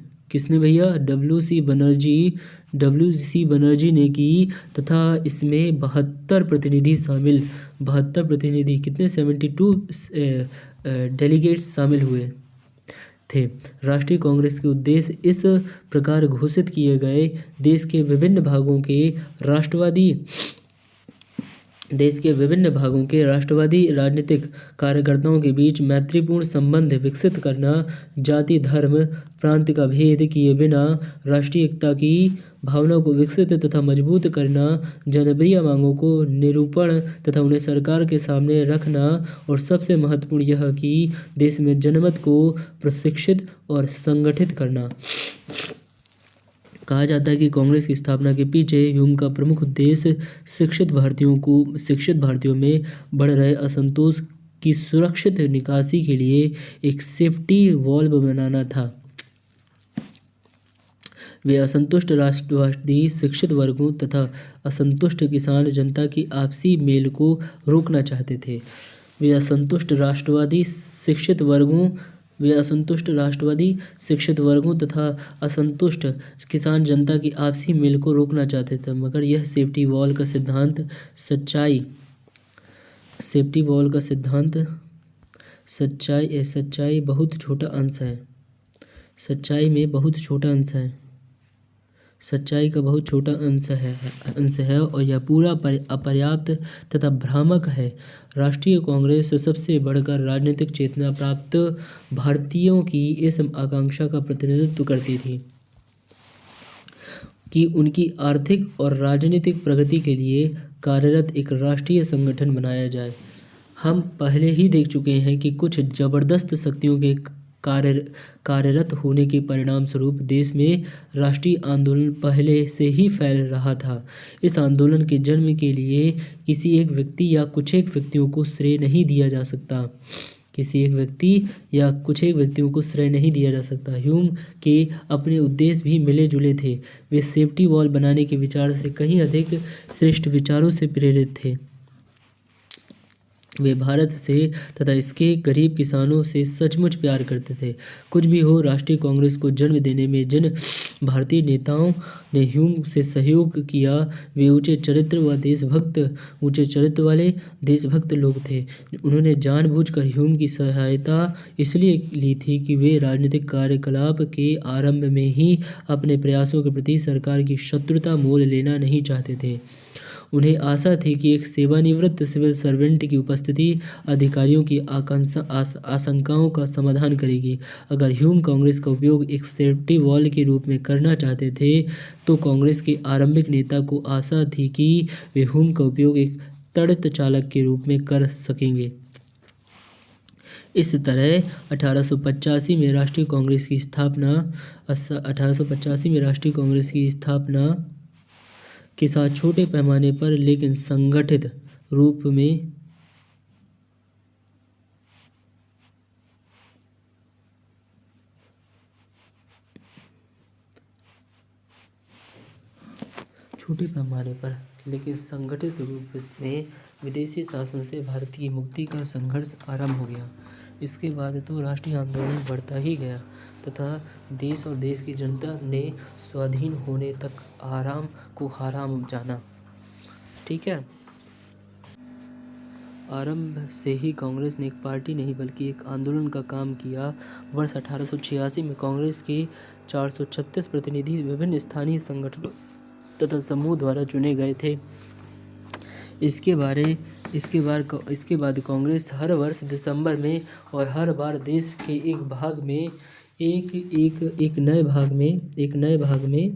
Speaker 1: ने की तथा इसमें 72 प्रतिनिधि 72 डेलीगेट्स शामिल हुए थे। राष्ट्रीय कांग्रेस के उद्देश्य इस प्रकार घोषित किए गए: देश के विभिन्न भागों के राष्ट्रवादी राजनीतिक कार्यकर्ताओं के बीच मैत्रीपूर्ण संबंध विकसित करना, जाति, धर्म, प्रांत का भेद किए बिना राष्ट्रीय एकता की भावना को विकसित तथा मजबूत करना, जनप्रिय मांगों को निरूपण तथा उन्हें सरकार के सामने रखना, और सबसे महत्वपूर्ण यह कि देश में जनमत को प्रशिक्षित और संगठित करना। कहा जाता है कि कांग्रेस की स्थापना के पीछे ह्यूम का प्रमुख उद्देश्य शिक्षित भारतीयों में बढ़ रहे असंतोष की सुरक्षित निकासी के लिए एक सेफ्टी वॉल्व बनाना था। वे असंतुष्ट राष्ट्रवादी शिक्षित वर्गों तथा असंतुष्ट किसान जनता की आपसी मेल को रोकना चाहते थे। वे असंतुष्ट राष्ट्रवादी शिक्षित वर्गों तथा असंतुष्ट किसान जनता की आपसी मेल को रोकना चाहते थे, मगर यह सेफ्टी वॉल का सिद्धांत सच्चाई बहुत छोटा अंश है। सच्चाई में बहुत छोटा अंश है। सच्चाई का बहुत छोटा अंश है और यह पूरा अपर्याप्त तथा भ्रामक है। राष्ट्रीय कांग्रेस सबसे बढ़कर राजनीतिक चेतना प्राप्त भारतीयों की इस आकांक्षा का प्रतिनिधित्व करती थी कि उनकी आर्थिक और राजनीतिक प्रगति के लिए कार्यरत एक राष्ट्रीय संगठन बनाया जाए। हम पहले ही देख चुके हैं कि कुछ जबरदस्त शक्तियों के कार्यरत होने के परिणाम स्वरूप देश में राष्ट्रीय आंदोलन पहले से ही फैल रहा था। इस आंदोलन के जन्म के लिए किसी एक व्यक्ति या कुछ एक व्यक्तियों को श्रेय नहीं दिया जा सकता। ह्यूम के अपने उद्देश्य भी मिले जुले थे। वे सेफ्टी वॉल बनाने के विचार से कहीं अधिक श्रेष्ठ विचारों से प्रेरित थे। वे भारत से तथा इसके गरीब किसानों से सचमुच प्यार करते थे। कुछ भी हो, राष्ट्रीय कांग्रेस को जन्म देने में जिन भारतीय नेताओं ने ह्यूम से सहयोग किया, वे ऊंचे चरित्र वाले देशभक्त लोग थे। उन्होंने जानबूझकर ह्यूम की सहायता इसलिए ली थी कि वे राजनीतिक कार्यकलाप के आरंभ में ही अपने प्रयासों के प्रति सरकार की शत्रुता मोल लेना नहीं चाहते थे। उन्हें आशा थी कि एक सेवानिवृत्त सिविल सर्वेंट की उपस्थिति अधिकारियों की आशंकाओं का समाधान करेगी। अगर ह्यूम कांग्रेस का उपयोग एक सेफ्टी वॉल के रूप में करना चाहते थे, तो कांग्रेस के आरंभिक नेता को आशा थी कि वे ह्यूम का उपयोग एक तड़ित चालक के रूप में कर सकेंगे। इस तरह 1885 में राष्ट्रीय कांग्रेस की स्थापना के साथ छोटे पैमाने पर लेकिन संगठित रूप में विदेशी शासन से भारत की मुक्ति का संघर्ष आरंभ हो गया। इसके बाद तो राष्ट्रीय आंदोलन बढ़ता ही गया तथा देश और देश की जनता ने स्वाधीन होने तक हराम जाना। ठीक है। आरंभ से ही कांग्रेस ने एक पार्टी नहीं बल्कि एक आंदोलन का काम किया। वर्ष 1886 में कांग्रेस के 436 प्रतिनिधि विभिन्न स्थानीय संगठनों तथा समूह द्वारा चुने गए थे। इसके बाद कांग्रेस हर वर्ष दिसंबर में और हर बार देश के एक नए भाग में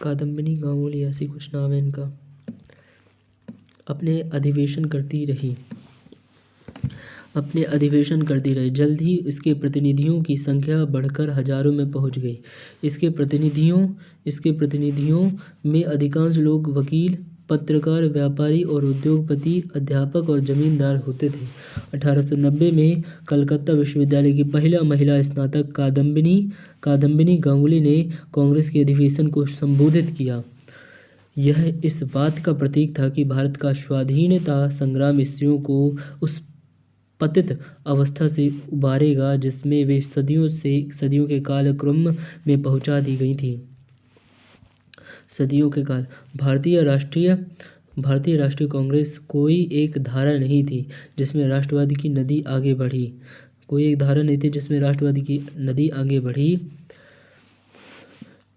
Speaker 1: कादम्बिनी गांगुली ऐसी कुछ नाम है इनका, अपने अधिवेशन करती रही। जल्द ही इसके प्रतिनिधियों की संख्या बढ़कर हजारों में पहुंच गई। इसके प्रतिनिधियों में अधिकांश लोग वकील, पत्रकार, व्यापारी और उद्योगपति, अध्यापक और जमींदार होते थे। 1890 में कलकत्ता विश्वविद्यालय की पहला महिला स्नातक कादम्बिनी गांगुली ने कांग्रेस के अधिवेशन को संबोधित किया। यह इस बात का प्रतीक था कि भारत का स्वाधीनता संग्राम स्त्रियों को उस पतित अवस्था से उबारेगा जिसमें वे सदियों के कालक्रम में पहुंचा दी गई थी। सदियों के काल भारतीय राष्ट्रीय कांग्रेस कोई एक धारा नहीं थी जिसमें राष्ट्रवाद की नदी आगे बढ़ी।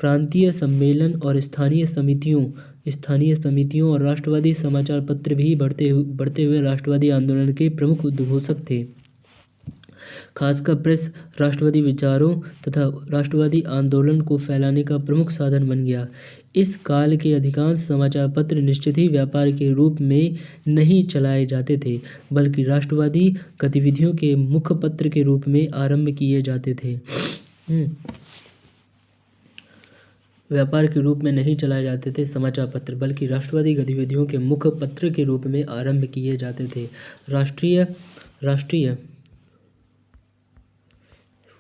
Speaker 1: प्रांतीय सम्मेलन और स्थानीय समितियों और राष्ट्रवादी समाचार पत्र भी बढ़ते हुए राष्ट्रवादी आंदोलन के प्रमुख उद्घोषक थे। खासकर प्रेस राष्ट्रवादी विचारों तथा राष्ट्रवादी आंदोलन को फैलाने का प्रमुख साधन बन गया। इस काल के अधिकांश समाचार पत्र निश्चित ही व्यापार के रूप में नहीं चलाए जाते थे, बल्कि राष्ट्रवादी गतिविधियों के मुखपत्र के रूप में आरंभ किए जाते थे। व्यापार के रूप में नहीं चलाए जाते थे समाचार पत्र, बल्कि राष्ट्रवादी गतिविधियों के मुख्य पत्र के रूप में आरंभ किए जाते थे। राष्ट्रीय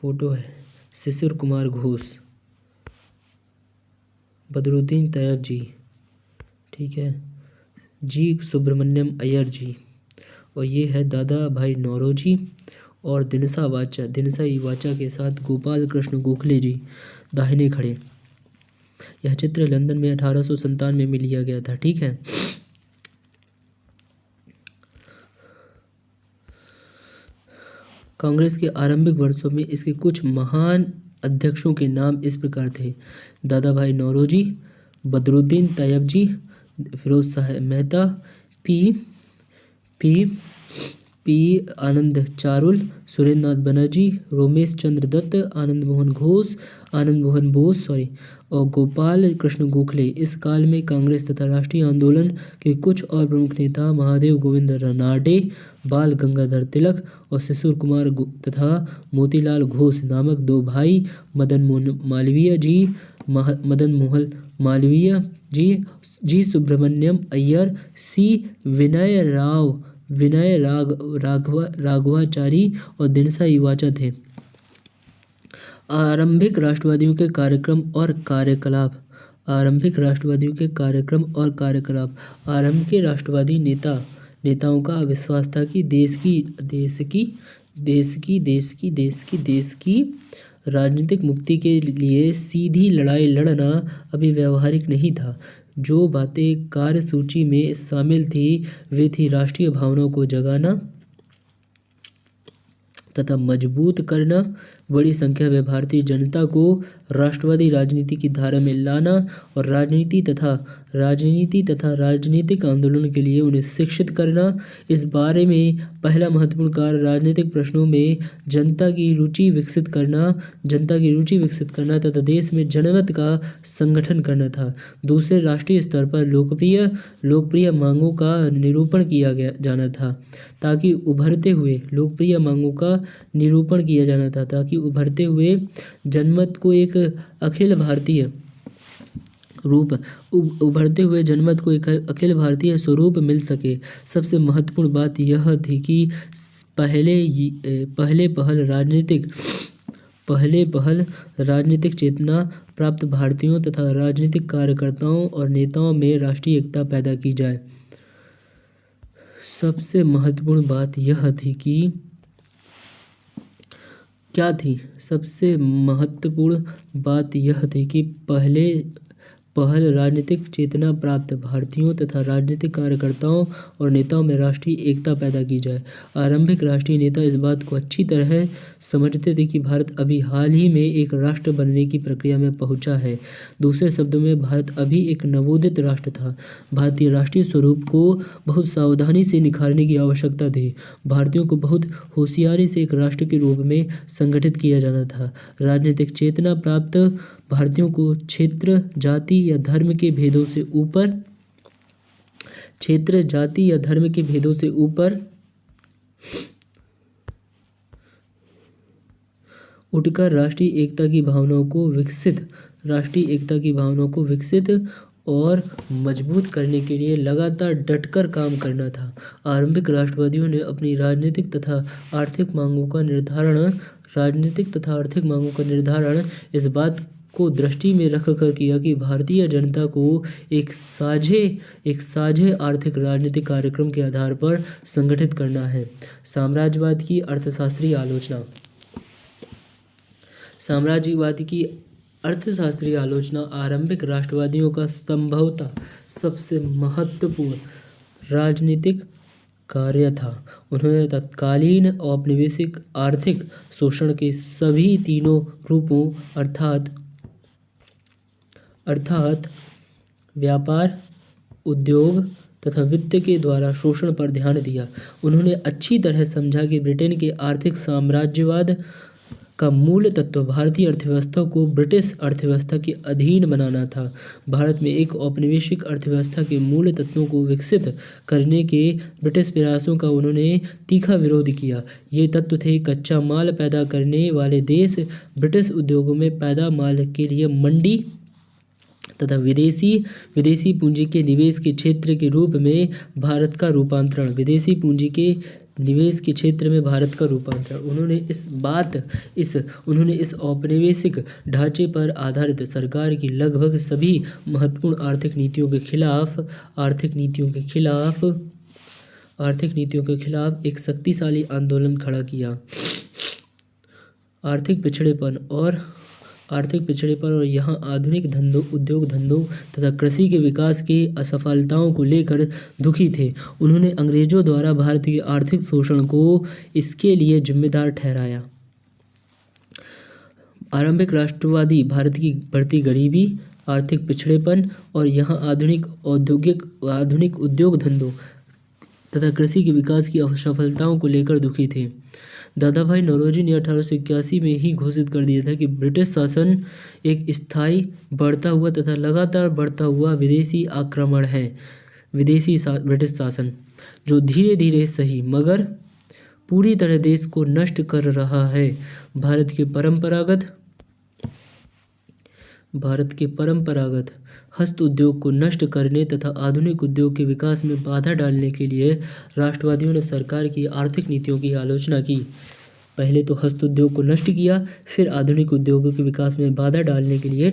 Speaker 1: फोटो है शिशिर कुमार घोष, बदरुद्दीन तैयब जी, ठीक है, जी सुब्रमण्यम अय्यर जी, और ये है दादा भाई नौरोजी और दिनसा इवाचा के साथ गोपाल कृष्ण गोखले जी दाहिने खड़े। यह चित्र लंदन में 1897 में लिया गया था, ठीक है। कांग्रेस के आरंभिक वर्षों में इसके कुछ महान अध्यक्षों के नाम इस प्रकार थे: दादा भाई नौरोजी, बदरुद्दीन तैयब जी, फिरोज साहब मेहता, पी आनंद चारुल, सुरेंद्र नाथ बनर्जी, रोमेश चंद्र दत्त, आनंद मोहन बोस और गोपाल कृष्ण गोखले। इस काल में कांग्रेस तथा राष्ट्रीय आंदोलन के कुछ और प्रमुख नेता महादेव गोविंद रानाडे, बाल गंगाधर तिलक और शिशिर कुमार तथा मोतीलाल घोष नामक दो भाई, मदन मोहन मालवीय जी सुब्रमण्यम अय्यर, सी विनय राघवाचारी और दिनसा इवाचा थे। आरंभिक राष्ट्रवादियों के कार्यक्रम और कार्यकलाप। आरंभ के राष्ट्रवादी नेताओं का विश्वास था कि देश की राजनीतिक मुक्ति के लिए सीधी लड़ाई लड़ना अभी व्यवहारिक नहीं था। जो बातें कार्यसूची में शामिल थी वे थी राष्ट्रीय भावनाओं को जगाना तथा मजबूत करना, बड़ी संख्या में भारतीय जनता को राष्ट्रवादी राजनीति की धारा में लाना और राजनीति तथा राजनीतिक आंदोलन के लिए उन्हें शिक्षित करना। इस बारे में पहला महत्वपूर्ण कार्य राजनीतिक प्रश्नों में जनता की रुचि विकसित करना तथा देश में जनमत का संगठन करना था। दूसरे, राष्ट्रीय स्तर पर लोकप्रिय मांगों का निरूपण किया जाना था ताकि उभरते हुए जनमत को एक अखिल भारतीय स्वरूप मिल सके। सबसे महत्वपूर्ण बात यह थी कि पहले पहल राजनीतिक चेतना प्राप्त भारतीयों तथा राजनीतिक कार्यकर्ताओं और नेताओं में राष्ट्रीय एकता पैदा की जाए। सबसे महत्वपूर्ण बात यह थी कि पहल राजनीतिक चेतना प्राप्त भारतीयों तथा राजनीतिक कार्यकर्ताओं और नेताओं में राष्ट्रीय एकता पैदा की जाए। आरंभिक राष्ट्रीय नेता इस बात को अच्छी तरह समझते थे कि भारत अभी हाल ही में एक राष्ट्र बनने की प्रक्रिया में पहुंचा है। दूसरे शब्दों में, भारत अभी एक नवोदित राष्ट्र था। भारतीय राष्ट्रीय स्वरूप को बहुत सावधानी से निखारने की आवश्यकता थी। भारतीयों को बहुत होशियारी से एक राष्ट्र के रूप में संगठित किया जाना था। राजनीतिक चेतना प्राप्त भारतीयों को क्षेत्र, जाति या धर्म के भेदों से ऊपर उठकर राष्ट्रीय एकता की भावनाओं को विकसित और मजबूत करने के लिए लगातार डटकर काम करना था। आरंभिक राष्ट्रवादियों ने अपनी राजनीतिक तथा आर्थिक मांगों का निर्धारण इस बात को दृष्टि में रखकर किया कि भारतीय जनता को एक साझे आर्थिक राजनीतिक कार्यक्रम के आधार पर संगठित करना है। साम्राज्यवाद की अर्थशास्त्रीय आलोचना आरंभिक राष्ट्रवादियों का संभवतः सबसे महत्वपूर्ण राजनीतिक कार्य था। उन्होंने तत्कालीन औपनिवेशिक आर्थिक शोषण के सभी तीनों रूपों अर्थात व्यापार, उद्योग तथा वित्त के द्वारा शोषण पर ध्यान दिया। उन्होंने अच्छी तरह समझा कि ब्रिटेन के आर्थिक साम्राज्यवाद का मूल तत्व भारतीय अर्थव्यवस्था को ब्रिटिश अर्थव्यवस्था के अधीन बनाना था। भारत में एक औपनिवेशिक अर्थव्यवस्था के मूल तत्वों को विकसित करने के ब्रिटिश प्रयासों का उन्होंने तीखा विरोध किया। ये तत्व थे: कच्चा माल पैदा करने वाले देश ब्रिटिश उद्योगों में पैदा माल के लिए मंडी तथा विदेशी पूंजी के निवेश के क्षेत्र के रूप में भारत का रूपांतरण। विदेशी पूंजी के निवेश के क्षेत्र में भारत का रूपांतरण। उन्होंने इस औपनिवेशिक ढांचे पर आधारित सरकार की लगभग सभी महत्वपूर्ण आर्थिक नीतियों के खिलाफ एक शक्तिशाली आंदोलन खड़ा किया। आर्थिक पिछड़ेपन और यहाँ आधुनिक उद्योग धंधों तथा कृषि के विकास की असफलताओं को लेकर दुखी थे। उन्होंने अंग्रेजों द्वारा भारतीय आर्थिक शोषण को इसके लिए जिम्मेदार ठहराया। आरंभिक राष्ट्रवादी भारत की बढ़ती गरीबी, आर्थिक पिछड़ेपन और यहाँ आधुनिक उद्योग धंधों तथा कृषि के विकास की असफलताओं को लेकर दुखी थे। दादा भाई नौरोजी ने 1881 में ही घोषित कर दिया था कि ब्रिटिश शासन एक स्थायी, बढ़ता हुआ तथा लगातार बढ़ता हुआ विदेशी आक्रमण है। ब्रिटिश शासन जो धीरे धीरे सही मगर पूरी तरह देश को नष्ट कर रहा है। भारत के परंपरागत हस्त उद्योग को नष्ट करने तथा आधुनिक उद्योग के विकास में बाधा डालने के लिए राष्ट्रवादियों ने सरकार की आर्थिक नीतियों की आलोचना की। पहले तो हस्त उद्योग को नष्ट किया, फिर आधुनिक उद्योगों के विकास में बाधा डालने के लिए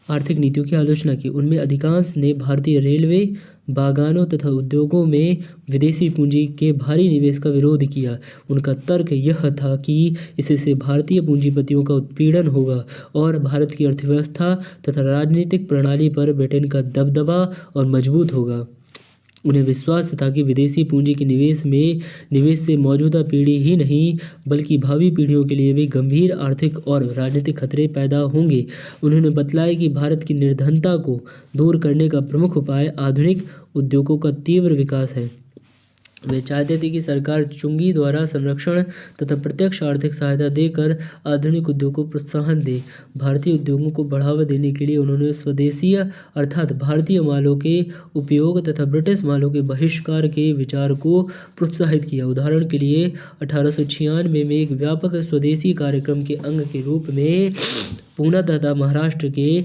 Speaker 1: आर्थिक नीतियों की आलोचना की। उनमें अधिकांश ने भारतीय रेलवे, बागानों तथा उद्योगों में विदेशी पूंजी के भारी निवेश का विरोध किया। उनका तर्क यह था कि इससे भारतीय पूंजीपतियों का उत्पीड़न होगा और भारत की अर्थव्यवस्था तथा राजनीतिक प्रणाली पर ब्रिटेन का दबदबा और मजबूत होगा। उन्हें विश्वास था कि विदेशी पूंजी के निवेश से मौजूदा पीढ़ी ही नहीं बल्कि भावी पीढ़ियों के लिए भी गंभीर आर्थिक और राजनीतिक खतरे पैदा होंगे। उन्होंने बतलाया कि भारत की निर्धनता को दूर करने का प्रमुख उपाय आधुनिक उद्योगों का तीव्र विकास है। वे चाहते थे कि सरकार चुंगी द्वारा संरक्षण तथा प्रत्यक्ष आर्थिक सहायता देकर आधुनिक उद्योगों को प्रोत्साहन दे। भारतीय उद्योगों को बढ़ावा देने के लिए उन्होंने स्वदेशीय अर्थात भारतीय मालों के उपयोग तथा ब्रिटिश मालों के बहिष्कार के विचार को प्रोत्साहित किया। उदाहरण के लिए 1896 में एक व्यापक स्वदेशी कार्यक्रम के अंग के रूप में पूना तथा महाराष्ट्र के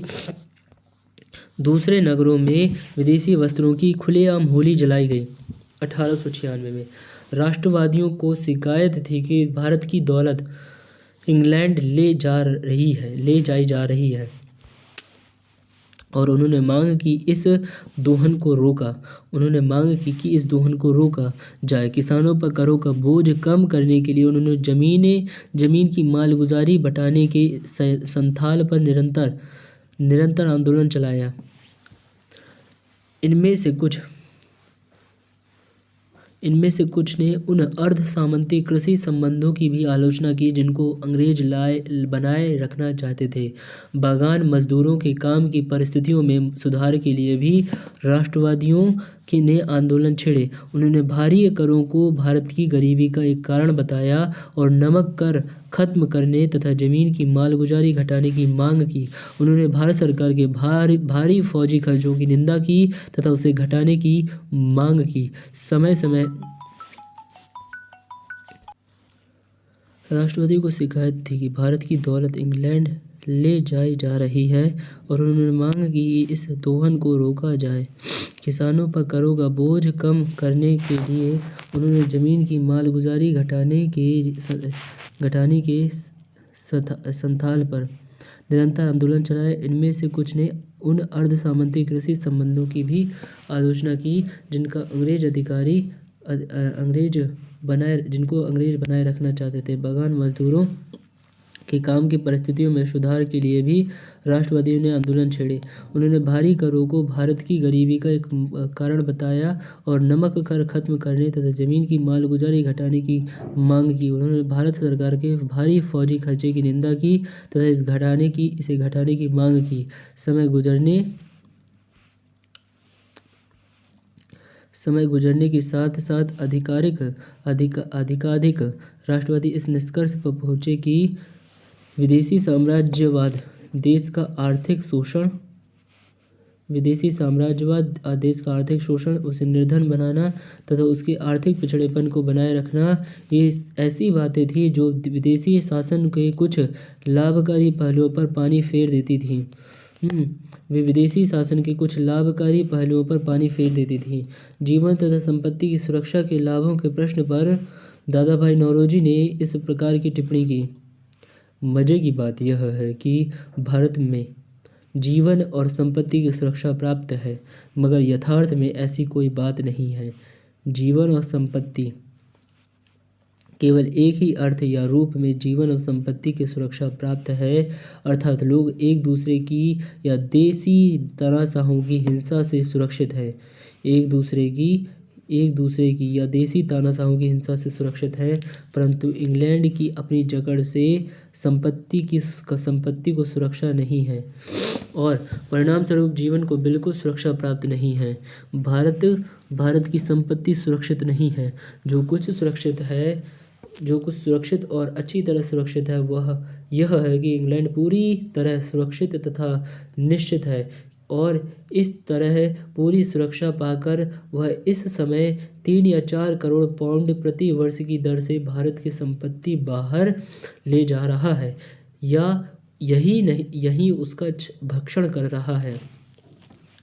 Speaker 1: दूसरे नगरों में विदेशी वस्त्रों की खुलेआम होली जलाई गई। 1896 में राष्ट्रवादियों को शिकायत थी कि भारत की दौलत इंग्लैंड ले जाई जा रही है और उन्होंने मांग की इस दोहन को रोका जाए। किसानों पर करों का बोझ कम करने के लिए उन्होंने जमीन की मालगुजारी बंटाने के संथाल पर निरंतर आंदोलन चलाया। इनमें से कुछ ने उन अर्ध सामंती कृषि संबंधों की भी आलोचना की जिनको अंग्रेज बनाए रखना चाहते थे। बागान मजदूरों के काम की परिस्थितियों में सुधार के लिए भी राष्ट्रवादियों ने आंदोलन छेड़े। उन्होंने भारी करों को भारत की गरीबी का एक कारण बताया और नमक कर खत्म करने तथा जमीन की मालगुजारी घटाने की मांग की। उन्होंने भारत सरकार के भारी फौजी खर्चों की निंदा की तथा उसे घटाने की मांग की। राष्ट्रवादियों को शिकायत थी कि भारत की दौलत इंग्लैंड ले जाई जा रही है और उन्होंने मांग की इस दोहन को रोका जाए। किसानों पर करों का बोझ कम करने के लिए उन्होंने जमीन की मालगुजारी घटाने के संथाल पर निरंतर आंदोलन चलाए। इनमें से कुछ ने उन अर्ध सामंती कृषि संबंधों की भी आलोचना की जिनको अंग्रेज बनाए रखना चाहते थे। बागान मजदूरों के काम की परिस्थितियों में सुधार के लिए भी राष्ट्रवादियों ने आंदोलन छेड़े। उन्होंने भारी करों को भारत की गरीबी का एक कारण बताया और नमक कर खत्म करने तथा जमीन की मालगुजारी घटाने की मांग की। उन्होंने भारत सरकार के भारी फौजी खर्चे की निंदा की तथा इसे घटाने की मांग की। समय गुजरने के साथ साथ अधिकाधिक राष्ट्रवादी इस निष्कर्ष पर पहुंचे कि विदेशी साम्राज्यवाद देश का आर्थिक शोषण, उसे निर्धन बनाना तथा उसके आर्थिक पिछड़ेपन को बनाए रखना, ये ऐसी बातें थी जो विदेशी शासन के कुछ लाभकारी पहलुओं पर पानी फेर देती थीं। वे विदेशी शासन के कुछ लाभकारी पहलुओं पर पानी फेर देती थी। जीवन तथा संपत्ति की सुरक्षा के लाभों के प्रश्न पर दादा भाई नौरोजी ने इस प्रकार की टिप्पणी की। मजे की बात यह है कि भारत में जीवन और संपत्ति की सुरक्षा प्राप्त है, मगर यथार्थ में ऐसी कोई बात नहीं है। जीवन और संपत्ति केवल एक ही अर्थ या रूप में जीवन और संपत्ति की सुरक्षा प्राप्त है, अर्थात लोग एक दूसरे की या देसी तानाशाहों की हिंसा से सुरक्षित है। एक दूसरे की या देसी तानाशाहों की हिंसा से सुरक्षित है, परंतु इंग्लैंड की अपनी जकड़ से संपत्ति को सुरक्षा नहीं है और परिणामस्वरूप जीवन को बिल्कुल सुरक्षा प्राप्त नहीं है। भारत की संपत्ति सुरक्षित नहीं है। जो कुछ सुरक्षित और अच्छी तरह सुरक्षित है वह यह है कि इंग्लैंड पूरी तरह सुरक्षित तथा निश्चित है और इस तरह पूरी सुरक्षा पाकर वह इस समय 3 या 4 करोड़ पाउंड प्रति वर्ष की दर से भारत की संपत्ति बाहर ले जा रहा है या यही उसका भक्षण कर रहा है।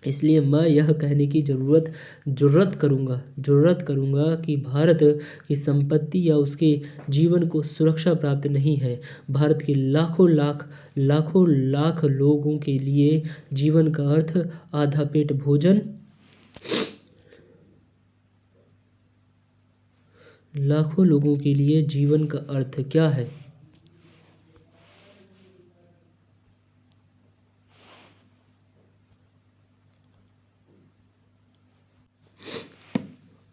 Speaker 1: इसलिए मैं यह कहने की जुर्रत करूँगा कि भारत की संपत्ति या उसके जीवन को सुरक्षा प्राप्त नहीं है। भारत के लाखों लाख लोगों के लिए जीवन का अर्थ आधा पेट भोजन, लाखों लोगों के लिए जीवन का अर्थ क्या है?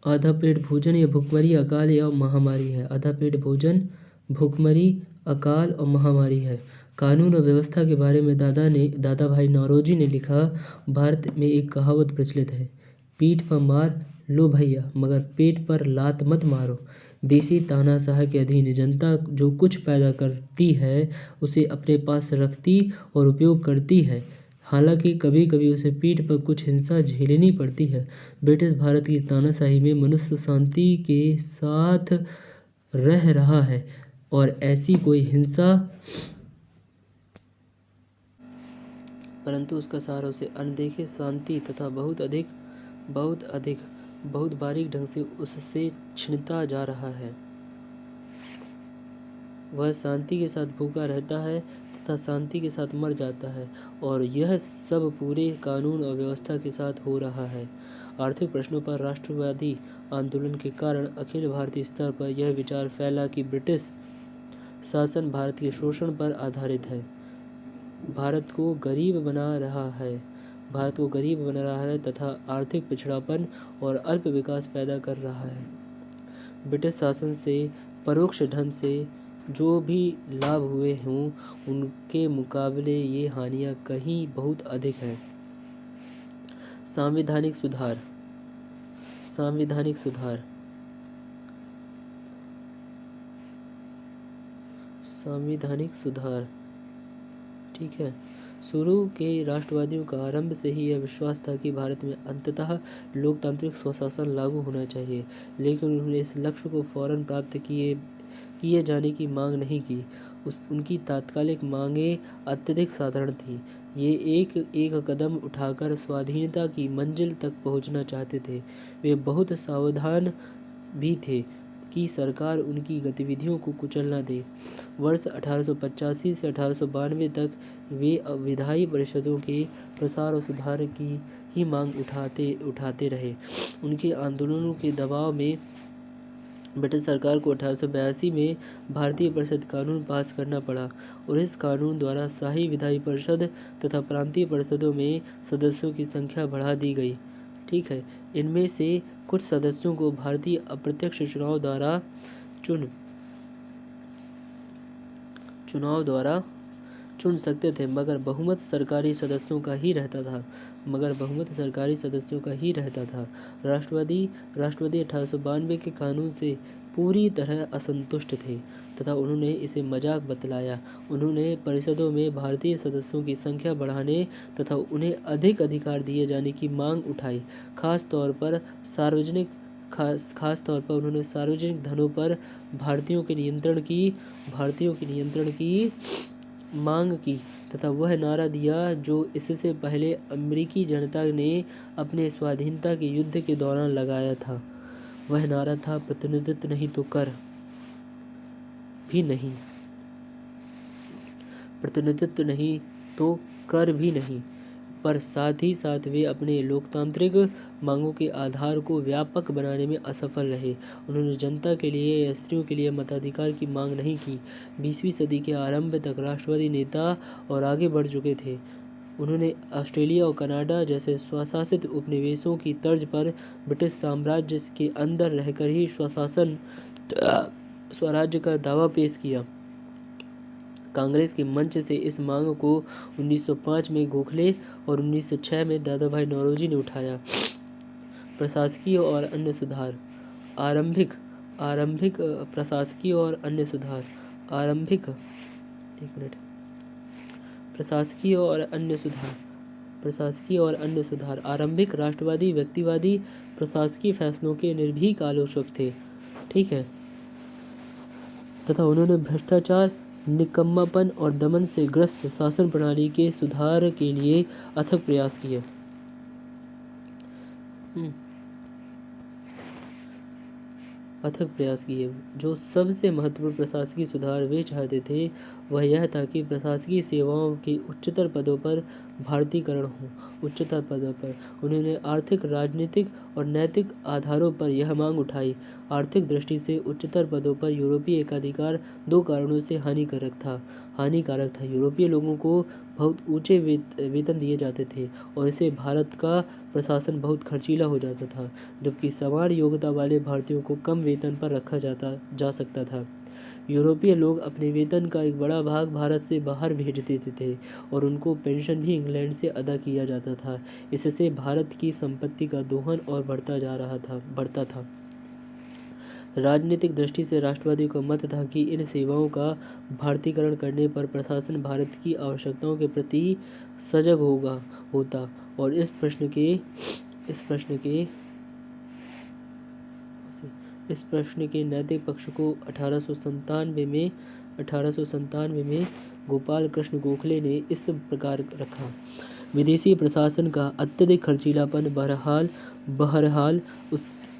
Speaker 1: आधा पेट भोजन या भुखमरी, अकाल या महामारी है। आधा पेट भोजन, भुखमरी, अकाल और महामारी है। कानून और व्यवस्था के बारे में दादा भाई नौरोजी ने लिखा, भारत में एक कहावत प्रचलित है, पीठ पर मार लो भैया मगर पेट पर लात मत मारो। देसी तानाशाह के अधीन जनता जो कुछ पैदा करती है उसे अपने पास रखती और उपयोग करती है, हालांकि कभी कभी उसे पीठ पर कुछ हिंसा झेलनी पड़ती है। ब्रिटिश भारत की तानाशाही में मनुष्य शांति के साथ रह रहा है और ऐसी कोई हिंसा, परंतु उसका सहारा उसे अनदेखे शांति तथा बहुत बारीक ढंग से उससे छीनता जा रहा है। वह शांति के साथ भूखा रहता है तथा शांति के साथ मर जाता है और यह सब पूरे कानून और व्यवस्था के साथ हो रहा है। आर्थिक प्रश्नों पर राष्ट्रवादी आंदोलन के कारण अखिल भारतीय स्तर पर यह विचार फैला कि ब्रिटिश शासन भारत के शोषण पर आधारित है, भारत को गरीब बना रहा है तथा आर्थिक पिछड़ापन और अल्प विकास पैदा कर रहा है। ब्रिटिश शासन से परोक्ष ढंग से जो भी लाभ हुए हों उनके मुकाबले ये हानियां कहीं बहुत अधिक हैं। संवैधानिक सुधार ठीक है। शुरू के राष्ट्रवादियों का आरंभ से ही यह विश्वास था कि भारत में अंततः लोकतांत्रिक स्वशासन लागू होना चाहिए, लेकिन उन्होंने इस लक्ष्य को फौरन प्राप्त किए जाने की मांग नहीं की। उनकी तात्कालिक मांगें अत्यधिक साधारण थीं। ये एक कदम उठाकर स्वाधीनता की मंजिल तक पहुंचना चाहते थे। वे बहुत सावधान भी थे कि सरकार उनकी गतिविधियों को कुचल न दे। वर्ष 1885 से 1892 तक वे विधायी परिषदों के प्रसार और सुधार की ही मांग उठाते रहे। उनके आंदोलनों के दबाव में ब्रिटिश सरकार को 1882 में भारतीय परिषद कानून पास करना पड़ा और इस कानून द्वारा शाही विधायी परिषद तथा प्रांतीय परिषदों में सदस्यों की संख्या बढ़ा दी गई। ठीक है, इनमें से कुछ सदस्यों को भारतीय अप्रत्यक्ष चुनाव द्वारा चुन सकते थे, मगर बहुमत सरकारी सदस्यों का ही रहता था। राष्ट्रवादी 1892 के कानून से पूरी तरह असंतुष्ट थे तथा उन्होंने इसे मजाक बतलाया। उन्होंने परिषदों में भारतीय सदस्यों की संख्या बढ़ाने तथा उन्हें अधिक अधिकार दिए जाने की मांग उठाई। खास तौर पर उन्होंने सार्वजनिक धनों पर भारतीयों के नियंत्रण की मांग की तथा वह नारा दिया जो इससे पहले अमेरिकी जनता ने अपने स्वाधीनता के युद्ध के दौरान लगाया था। वह नारा था, प्रतिनिधित्व नहीं तो कर भी नहीं, प्रतिनिधित्व नहीं तो कर भी नहीं। पर साथ ही साथ वे अपने लोकतांत्रिक मांगों के आधार को व्यापक बनाने में असफल रहे। उन्होंने जनता के लिए या स्त्रियों के लिए मताधिकार की मांग नहीं की। 20वीं सदी के आरंभ तक राष्ट्रवादी नेता और आगे बढ़ चुके थे। उन्होंने ऑस्ट्रेलिया और कनाडा जैसे स्वशासित उपनिवेशों की तर्ज पर ब्रिटिश साम्राज्य के अंदर रहकर ही स्वशासन स्वराज्य का दावा पेश किया। कांग्रेस के मंच से इस मांग को 1905 में गोखले और 1906 में दादाभाई नौरोजी ने उठाया। प्रशासकीय और अन्य सुधार। आरंभिक प्रशासकीय और अन्य सुधार। प्रशासकीय और अन्य सुधार। आरंभिक राष्ट्रवादी व्यक्तिवादी प्रशासकीय फैसलों के निर्भीक आलोचक थे। ठीक है, तथा उन्होंने भ्रष्टाचार, निकम्मापन और दमन से ग्रस्त शासन प्रणाली के सुधार के लिए अथक प्रयास किए। जो सबसे महत्वपूर्ण प्रशासकीय सुधार वे चाहते थे वह यह था कि प्रशासकीय सेवाओं के उच्चतर पदों पर भारतीयकरण हो। उच्चतर पदों पर उन्होंने आर्थिक, राजनीतिक और नैतिक आधारों पर यह मांग उठाई। आर्थिक दृष्टि से उच्चतर पदों पर यूरोपीय एकाधिकार दो कारणों से हानिकारक था। यूरोपीय लोगों को बहुत ऊंचे वेतन दिए जाते थे और इससे भारत का प्रशासन बहुत खर्चीला हो जाता था, जबकि समान योग्यता वाले भारतीयों को कम वेतन पर रखा जा सकता था। यूरोपीय लोग अपने वेतन का एक बड़ा भाग भारत से बाहर भेज देते थे और उनको पेंशन भी इंग्लैंड से अदा किया जाता था। इससे भारत की संपत्ति का दोहन और बढ़ता था। राजनीतिक दृष्टि से राष्ट्रवादियों का मत था कि इन सेवाओं का भारतीयकरण करने पर प्रशासन भारत की आवश्यकताओं के प्रति सजग होता और इस प्रश्न के नैतिक पक्ष को 1897 में गोपाल कृष्ण गोखले ने इस प्रकार रखा। विदेशी प्रशासन का अत्यधिक खर्चीलापन बहरहाल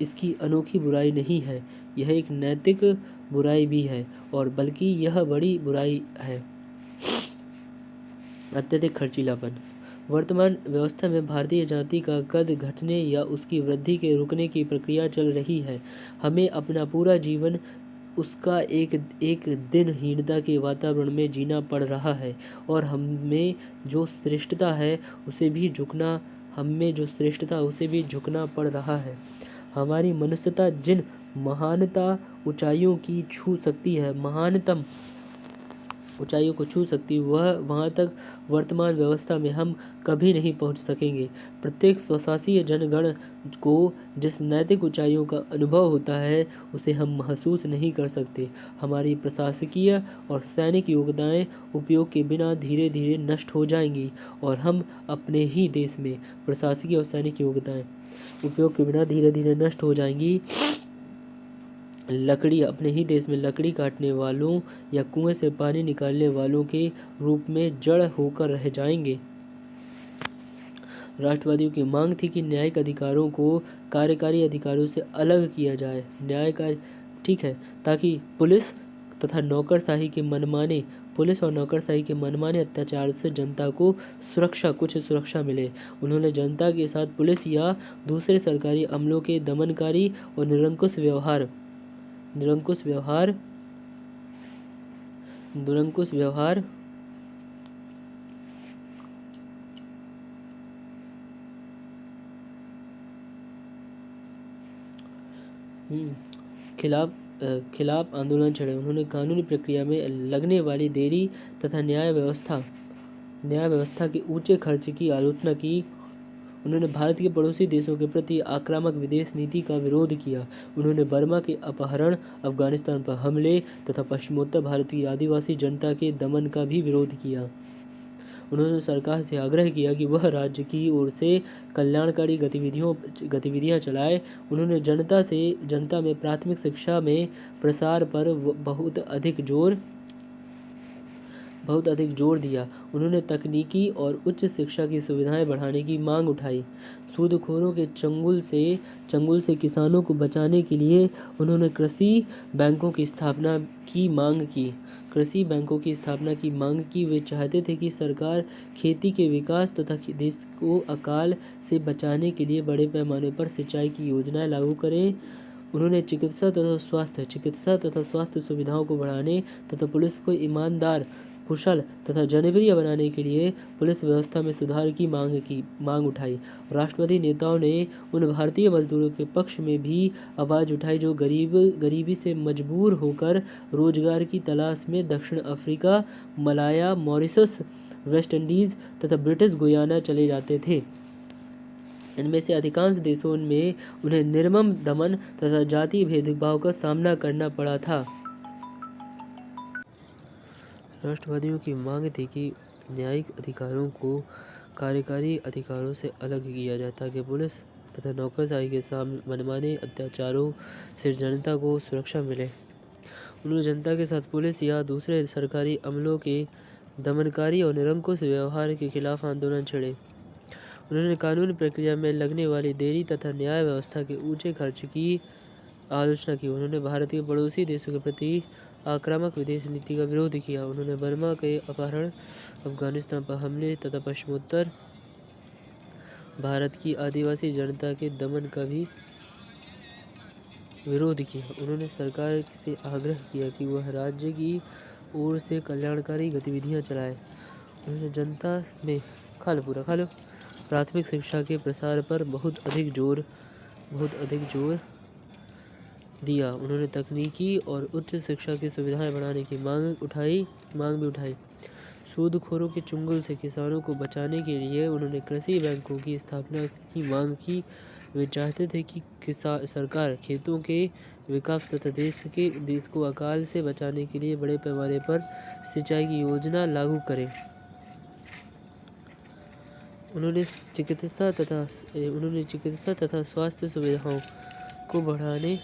Speaker 1: इसकी अनोखी बुराई नहीं है, यह एक नैतिक बुराई भी है और बल्कि यह बड़ी बुराई है। अत्यधिक खर्चीलापन। वर्तमान व्यवस्था में भारतीय जाति का कद घटने या उसकी वृद्धि के रुकने की प्रक्रिया चल रही है। हमें अपना पूरा जीवन उसका एक दिनहीनता के वातावरण में जीना पड़ रहा है और हमें जो श्रेष्ठता है उसे भी झुकना पड़ रहा है। हमारी मनुष्यता जिन महानता ऊंचाइयों की छू सकती है, महानतम ऊंचाइयों को छू सकती, वह वहाँ तक वर्तमान व्यवस्था में हम कभी नहीं पहुँच सकेंगे। प्रत्येक स्वशासी जनगण को जिस नैतिक ऊंचाइयों का अनुभव होता है उसे हम महसूस नहीं कर सकते। हमारी प्रशासकीय और सैनिक योग्यताएं उपयोग के बिना धीरे धीरे नष्ट हो जाएंगी और हम अपने ही देश में प्रशासकीय और सैनिक योग्यताएं उपयोग के बिना धीरे धीरे नष्ट हो जाएंगी। अपने ही देश में लकड़ी काटने वालों या कुएं से पानी निकालने वालों के रूप में जड़ होकर रह जाएंगे। राष्ट्रवादियों की मांग थी कि न्यायिक अधिकारों को कार्यकारी अधिकारों से अलग किया जाए। ठीक है, ताकि पुलिस और नौकरशाही के मनमाने अत्याचार से जनता को कुछ सुरक्षा मिले। उन्होंने जनता के साथ पुलिस या दूसरे सरकारी अमलों के दमनकारी और निरंकुश व्यवहार खिलाफ आंदोलन छेड़े। उन्होंने कानूनी प्रक्रिया में लगने वाली देरी तथा न्याय व्यवस्था के ऊंचे खर्च की आलोचना की। उन्होंने भारत के पड़ोसी देशों के प्रति आक्रामक विदेश नीति का विरोध किया। उन्होंने बर्मा के अपहरण, अफगानिस्तान पर हमले तथा पश्चिमोत्तर भारत की आदिवासी जनता के दमन का भी विरोध किया। उन्होंने सरकार से आग्रह किया कि वह राज्य की ओर से कल्याणकारी गतिविधियां चलाए। उन्होंने जनता में प्राथमिक शिक्षा में प्रसार पर बहुत अधिक जोर बहुत अधिक जोर दिया। उन्होंने तकनीकी और उच्च शिक्षा की सुविधाएं बढ़ाने की मांग उठाई। सूदखोरों के चंगुल से किसानों को बचाने के लिए उन्होंने कृषि बैंकों की स्थापना की मांग की। वे चाहते थे कि सरकार खेती के विकास तथा देश को अकाल से बचाने के लिए बड़े पैमाने पर सिंचाई की योजनाएं लागू करे। उन्होंने चिकित्सा तथा स्वास्थ्य सुविधाओं को बढ़ाने तथा पुलिस को ईमानदार, कुशल तथा जनप्रिय बनाने के लिए पुलिस व्यवस्था में सुधार की मांग उठाई। राष्ट्रवादी नेताओं ने उन भारतीय मजदूरों के पक्ष में भी आवाज उठाई जो गरीबी से मजबूर होकर रोजगार की तलाश में दक्षिण Africa, Malaya, Mauritius, West Indies तथा ब्रिटिश गुयाना चले जाते थे। इनमें से अधिकांश देशों में उन्हें निर्मम दमन तथा जातीय भेदभाव का सामना करना पड़ा था। राष्ट्रवादियों की मांग थी कि न्यायिक अधिकारों को कार्यकारी अधिकारों से अलग किया जाए ताकि पुलिस तथा नौकरशाही के मनमाने अत्याचारों से जनता को सुरक्षा मिले। उन्होंने जनता के साथ पुलिस या दूसरे सरकारी अमलों के दमनकारी और निरंकुश व्यवहार के खिलाफ आंदोलन छेड़े। उन्होंने कानून प्रक्रिया में लगने वाली देरी तथा न्याय व्यवस्था के ऊंचे खर्च की आलोचना की। उन्होंने भारतीय पड़ोसी देशों के प्रति आक्रामक विदेश नीति का विरोध किया। उन्होंने बर्मा के अपहरण, अफगानिस्तान पर हमले तथा पश्चिमोत्तर भारत की आदिवासी जनता के दमन का भी विरोध किया। उन्होंने सरकार से आग्रह किया कि वह राज्य की ओर से कल्याणकारी गतिविधियां चलाए। उन्होंने जनता में प्राथमिक शिक्षा के प्रसार पर बहुत अधिक जोर दिया। उन्होंने तकनीकी और उच्च शिक्षा की सुविधाएं बढ़ाने की मांग भी उठाई। सूदखोरों के चंगुल से किसानों को बचाने के लिए उन्होंने कृषि बैंकों की स्थापना की मांग की। वे चाहते थे कि सरकार खेतों के विकास तथा देश को अकाल से बचाने के लिए बड़े पैमाने पर सिंचाई की योजना लागू करे। उन्होंने चिकित्सा तथा स्वास्थ्य सुविधाओं को बढ़ाने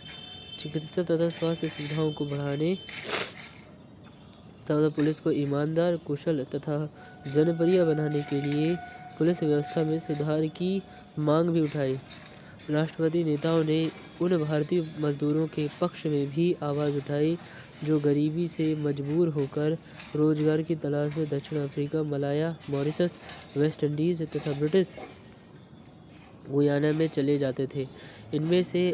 Speaker 1: तथा पुलिस को ईमानदार, कुशल तथा जनप्रिय बनाने के लिए पुलिस व्यवस्था में सुधार की मांग भी उठाई। राष्ट्रवादी नेताओं ने उन भारतीय मजदूरों के पक्ष में भी आवाज उठाई जो गरीबी से मजबूर होकर रोजगार की तलाश में दक्षिण Africa, Malaya, Mauritius, West Indies तथा ब्रिटिश गुयाना में चले जाते थे। इनमें से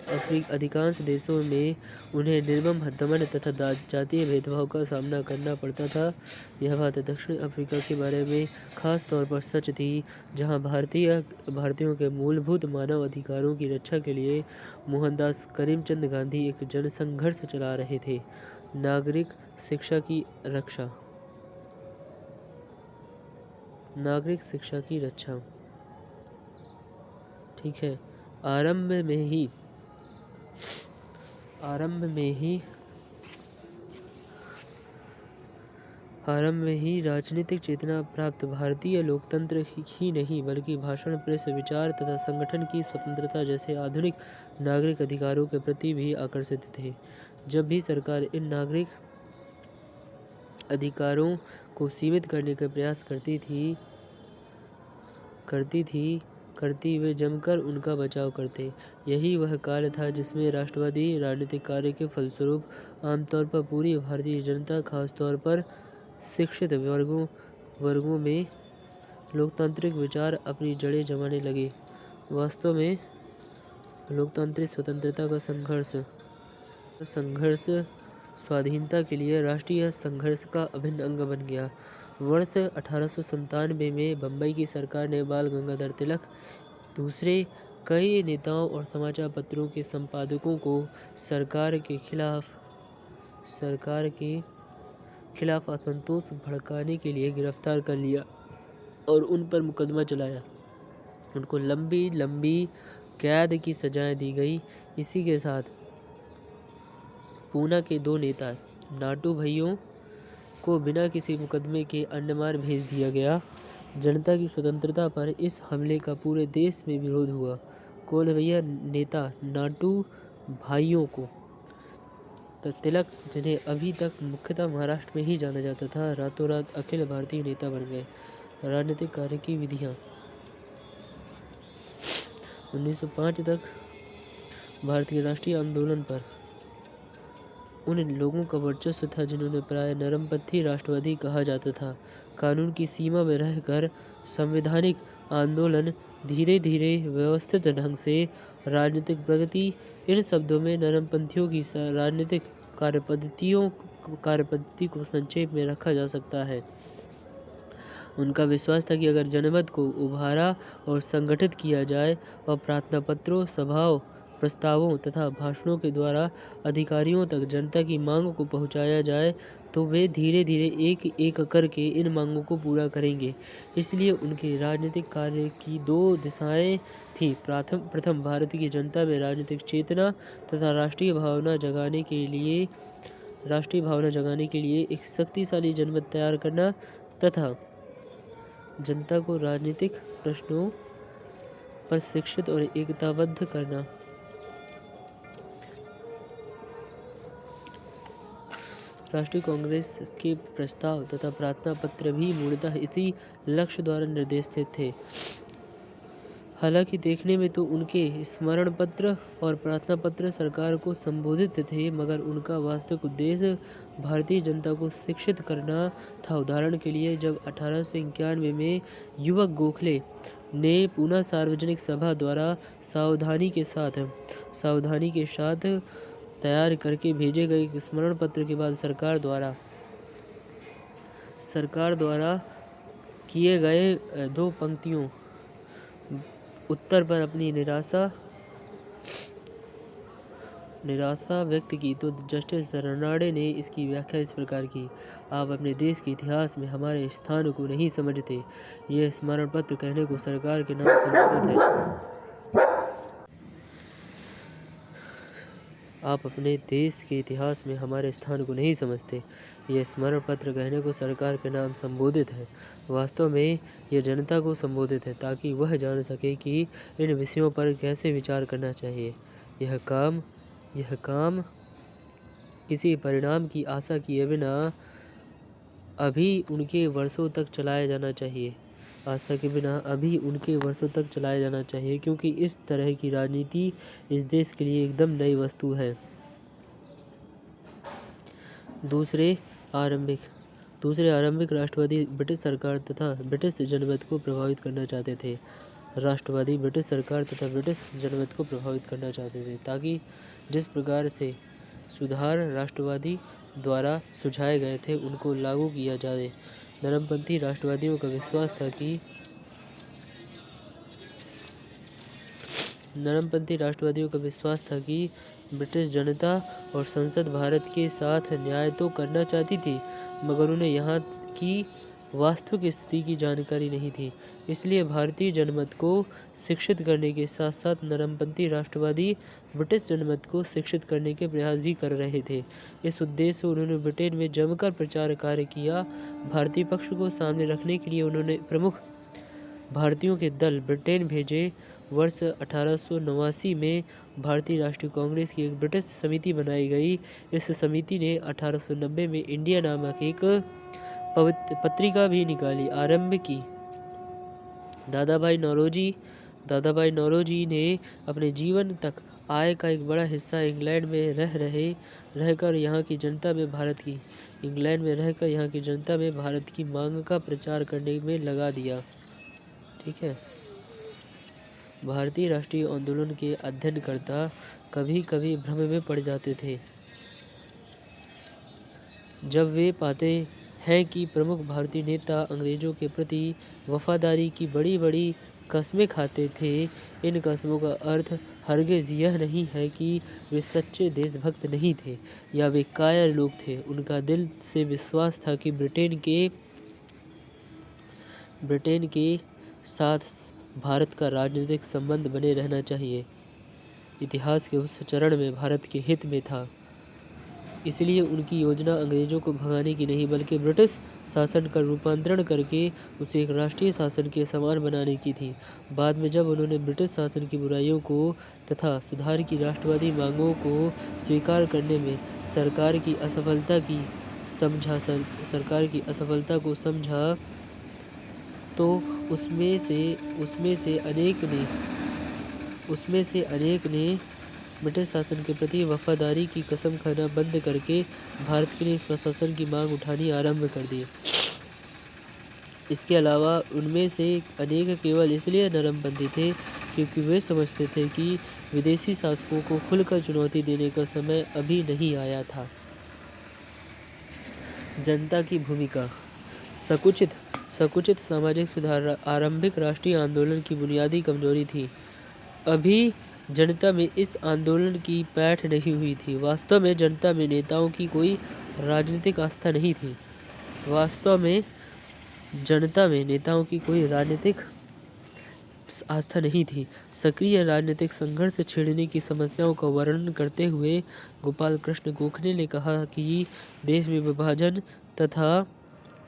Speaker 1: अधिकांश देशों में उन्हें निर्मम दमन तथा जातीय भेदभाव का सामना करना पड़ता था। यह बात दक्षिण अफ्रीका के बारे में खास तौर पर सच थी, जहां भारतीयों के मूलभूत मानव अधिकारों की रक्षा के लिए मोहनदास करमचंद गांधी एक जनसंघर्ष चला रहे थे। नागरिक शिक्षा की रक्षा। ठीक है, आरंभ में ही राजनीतिक चेतना प्राप्त भारतीय लोकतंत्र ही नहीं बल्कि भाषण, प्रेस, विचार तथा संगठन की स्वतंत्रता जैसे आधुनिक नागरिक अधिकारों के प्रति भी आकर्षित थे। जब भी सरकार इन नागरिक अधिकारों को सीमित करने का प्रयास करती वे जमकर उनका बचाव करते। यही वह काल था जिसमें राष्ट्रवादी राजनीतिक कार्य के फलस्वरूप आमतौर पर पूरी भारतीय जनता, खासतौर पर शिक्षित वर्गों में लोकतांत्रिक विचार अपनी जड़ें जमाने लगे। वास्तव में लोकतांत्रिक स्वतंत्रता का संघर्ष स्वाधीनता के लिए राष्ट्रीय संघर्ष का अभिन्न अंग बन गया। वर्ष 1897 में बम्बई की सरकार ने बाल गंगाधर तिलक, दूसरे कई नेताओं और समाचार पत्रों के संपादकों को सरकार के खिलाफ असंतोष भड़काने के लिए गिरफ्तार कर लिया और उन पर मुकदमा चलाया। उनको लंबी कैद की सजाएं दी गई। इसी के साथ पूना के 2 नेता नाटू भैयों को बिना किसी मुकदमे के अंडमान भेज दिया गया। जनता की स्वतंत्रता पर इस हमले का पूरे देश में विरोध हुआ। कोलभैया नेता नाटू भाइयों को तिलक, जिन्हें अभी तक मुख्यतः महाराष्ट्र में ही जाना जाता था, रातों रात अखिल भारतीय नेता बन गए। राजनीतिक कार्य की विधियाँ। 1905 तक भारतीय राष्ट्रीय आंदोलन पर उन लोगों का वर्चस्व था जिन्होंने प्राय नरमपंथी राष्ट्रवादी कहा जाता था। कानून की सीमा में रहकर संवैधानिक आंदोलन, धीरे धीरे व्यवस्थित ढंग से राजनीतिक प्रगति, इन शब्दों में नरमपंथियों की राजनीतिक कार्यपद्धति को संक्षेप में रखा जा सकता है। उनका विश्वास था कि अगर जनमत को उभारा और संगठित किया जाए और प्रार्थना पत्रों, सभाओं, प्रस्तावों तथा भाषणों के द्वारा अधिकारियों तक जनता की मांगों को पहुंचाया जाए, तो वे धीरे धीरे एक एक करके इन मांगों को पूरा करेंगे। इसलिए उनके राजनीतिक कार्य की दो दिशाएं थीं। प्रथम भारत की जनता में राजनीतिक चेतना तथा राष्ट्रीय भावना जगाने के लिए एक शक्तिशाली जनमत तैयार करना तथा जनता को राजनीतिक प्रश्नों पर शिक्षित और एकताबद्ध करना। राष्ट्रीय कांग्रेस के प्रस्ताव तथा प्रार्थना पत्र भी मूलतः इसी लक्ष्य द्वारा निर्देशित थे। हालांकि देखने में तो उनके स्मरण पत्र और प्रार्थना पत्र सरकार को संबोधित थे, मगर उनका वास्तविक उद्देश्य भारतीय जनता को शिक्षित करना था। उदाहरण के लिए, जब 1891 में युवक गोखले ने पुनः सार्वजनिक सभा द्वारा सावधानी के साथ तैयार करके भेजे गए स्मरण पत्र के बाद सरकार द्वारा किए गए 2 पंक्तियों उत्तर पर अपनी निराशा व्यक्त की, तो जस्टिस रानडे ने इसकी व्याख्या इस प्रकार की: आप अपने देश के इतिहास में हमारे स्थान को नहीं समझते। यह स्मरण पत्र कहने को सरकार के नाम संबोधित है। आप अपने देश के इतिहास में हमारे स्थान को नहीं समझते। यह स्मरण पत्र कहने को सरकार के नाम संबोधित है। वास्तव में यह जनता को संबोधित है, ताकि वह जान सके कि इन विषयों पर कैसे विचार करना चाहिए। यह काम किसी परिणाम की आशा किए बिना अभी उनके वर्षों तक चलाया जाना चाहिए, क्योंकि इस तरह की राजनीति इस देश के लिए एकदम नई वस्तु है। दूसरे आरंभिक राष्ट्रवादी ब्रिटिश सरकार तथा ब्रिटिश जनमत को प्रभावित करना चाहते थे। ताकि जिस प्रकार से सुधार राष्ट्रवादी द्वारा सुझाए गए थे उनको लागू किया जाए। नरमपंथी राष्ट्रवादियों का विश्वास था कि ब्रिटिश जनता और संसद भारत के साथ न्याय तो करना चाहती थी, मगर उन्हें यहाँ की वास्तविक स्थिति की जानकारी नहीं थी। इसलिए भारतीय जनमत को शिक्षित करने के साथ साथ नरमपंथी राष्ट्रवादी ब्रिटिश जनमत को शिक्षित करने के प्रयास भी कर रहे थे। इस उद्देश्य से उन्होंने ब्रिटेन में जमकर प्रचार कार्य किया। भारतीय पक्ष को सामने रखने के लिए उन्होंने प्रमुख भारतीयों के दल ब्रिटेन भेजे। वर्ष 1889 में भारतीय राष्ट्रीय कांग्रेस की एक ब्रिटिश समिति बनाई गई। इस समिति ने 1890 में इंडिया नामक एक पत्रिका भी निकाली आरंभ की। दादाभाई नौरोजी ने अपने जीवन तक आय का एक बड़ा हिस्सा इंग्लैंड में रहकर यहाँ की जनता में भारत की मांग का प्रचार करने में लगा दिया। ठीक है। भारतीय राष्ट्रीय आंदोलन के अध्ययनकर्ता कभी कभी भ्रम में पड़ जाते थे जब वे पाते हैं कि प्रमुख भारतीय नेता अंग्रेजों के प्रति वफादारी की बड़ी बड़ी कस्में खाते थे। इन कस्मों का अर्थ हरगिज़ यह नहीं है कि वे सच्चे देशभक्त नहीं थे या वे कायर लोग थे। उनका दिल से विश्वास था कि ब्रिटेन के साथ भारत का राजनीतिक संबंध बने रहना चाहिए। इतिहास के उस चरण में भारत के हित में था। इसलिए उनकी योजना अंग्रेजों को भगाने की नहीं बल्कि ब्रिटिश शासन का रूपांतरण करके उसे एक राष्ट्रीय शासन के समान बनाने की थी। बाद में जब उन्होंने ब्रिटिश शासन की बुराइयों को तथा सुधार की राष्ट्रवादी मांगों को स्वीकार करने में सरकार की असफलता को समझा तो उसमें से अनेक ने ब्रिटिश शासन के प्रति वफादारी की कसम खाना बंद करके भारत के लिए स्वशासन की मांग उठानी आरंभ कर दी। इसके अलावा उनमें से अनेक केवल इसलिए नरमपंथी थे क्योंकि वे समझते थे कि विदेशी शासकों को खुलकर चुनौती देने का समय अभी नहीं आया था। जनता की भूमिका। सकुचित सामाजिक सुधार आरंभिक राष्ट्रीय आंदोलन की बुनियादी कमजोरी थी। अभी जनता में इस आंदोलन की पैठ नहीं हुई थी। वास्तव में जनता में नेताओं की कोई राजनीतिक आस्था नहीं थी। सक्रिय राजनीतिक संघर्ष छेड़ने की समस्याओं का वर्णन करते हुए गोपाल कृष्ण गोखले ने कहा कि देश में विभाजन तथा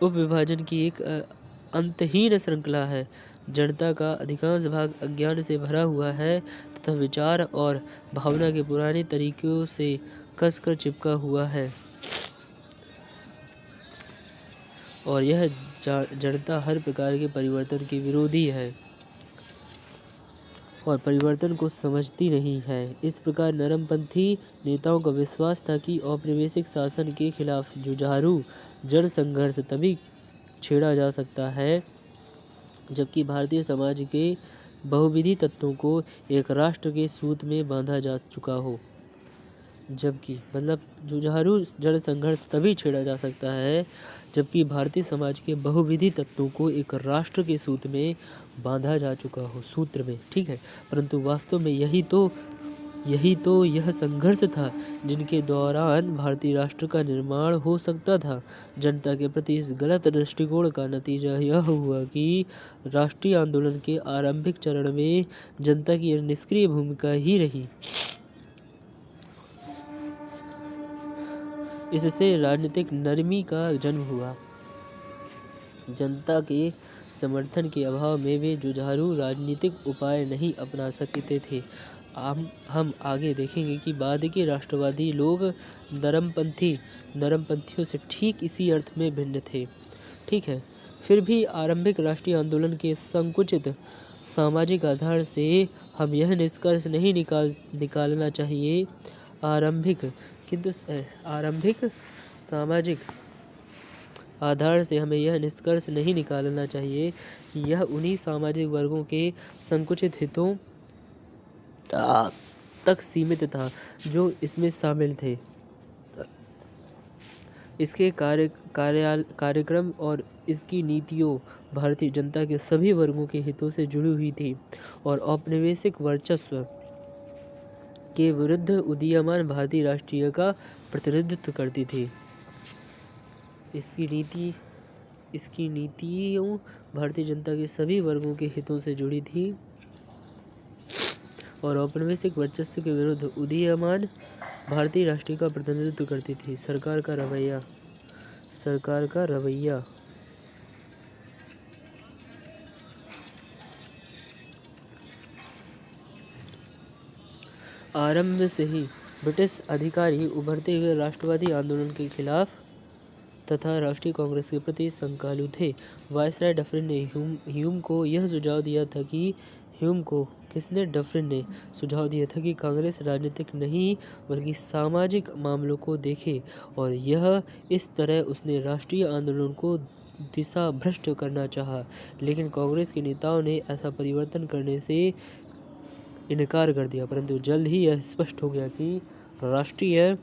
Speaker 1: उपविभाजन की एक अंतहीन श्रृंखला है। जनता का अधिकांश भाग अज्ञान से भरा हुआ है तथा विचार और भावना के पुराने तरीकों से कसकर चिपका हुआ है और यह जनता हर प्रकार के परिवर्तन की विरोधी है और परिवर्तन को समझती नहीं है। इस प्रकार नरमपंथी नेताओं का विश्वास था कि औपनिवेशिक शासन के खिलाफ जुझारू जन संघर्ष तभी छेड़ा जा सकता है जबकि भारतीय समाज के बहुविधि तत्वों को एक राष्ट्र के सूत्र में बांधा जा चुका हो। जुझारू जन संघर्ष तभी छेड़ा जा सकता है जबकि भारतीय समाज के बहुविधि तत्वों को एक राष्ट्र के सूत्र में बांधा जा चुका हो, सूत्र में, ठीक है। परंतु वास्तव में यह संघर्ष था जिनके दौरान भारतीय राष्ट्र का निर्माण हो सकता था। जनता के प्रति इस गलत दृष्टिकोण का नतीजा यह हुआ कि राष्ट्रीय आंदोलन के आरंभिक चरण में जनता की निष्क्रिय भूमिका ही रही। इससे राजनीतिक नरमी का जन्म हुआ। जनता के समर्थन के अभाव में वे जुझारू राजनीतिक उपाय नहीं अपना सकते थे। हम आगे देखेंगे कि बाद के राष्ट्रवादी लोग नरमपंथियों से ठीक इसी अर्थ में भिन्न थे, ठीक है। फिर भी आरंभिक राष्ट्रीय आंदोलन के संकुचित सामाजिक आधार से हम यह निष्कर्ष नहीं निकालना चाहिए आरंभिक सामाजिक आधार से हमें यह निष्कर्ष नहीं निकालना चाहिए कि यह उन्हीं सामाजिक वर्गों के संकुचित हितों तक सीमित था जो इसमें शामिल थे। इसके कार्यक्रम और इसकी नीतियों भारतीय जनता के सभी वर्गों के हितों से जुड़ी हुई थी और औपनिवेशिक वर्चस्व के विरुद्ध उदीयमान भारतीय राष्ट्रीय का प्रतिनिधित्व करती थी। इसकी नीतियों भारतीय जनता के सभी वर्गों के हितों से जुड़ी थी और औपनिवेशिक वर्चस्व के विरुद्ध उदीयमान भारतीय राष्ट्रीय का प्रतिनिधित्व करती थी। सरकार का रवैया आरंभ से ही ब्रिटिश अधिकारी उभरते हुए राष्ट्रवादी आंदोलन के खिलाफ तथा राष्ट्रीय कांग्रेस के प्रति संकालु थे। वायसराय डफरिन ने ह्यूम को सुझाव दिया कि कांग्रेस राजनीतिक नहीं बल्कि सामाजिक मामलों को देखे और इस तरह उसने राष्ट्रीय आंदोलन को दिशा भ्रष्ट करना चाहा, लेकिन कांग्रेस के नेताओं ने ऐसा परिवर्तन करने से इनकार कर दिया। परंतु जल्द ही यह स्पष्ट हो गया कि राष्ट्रीय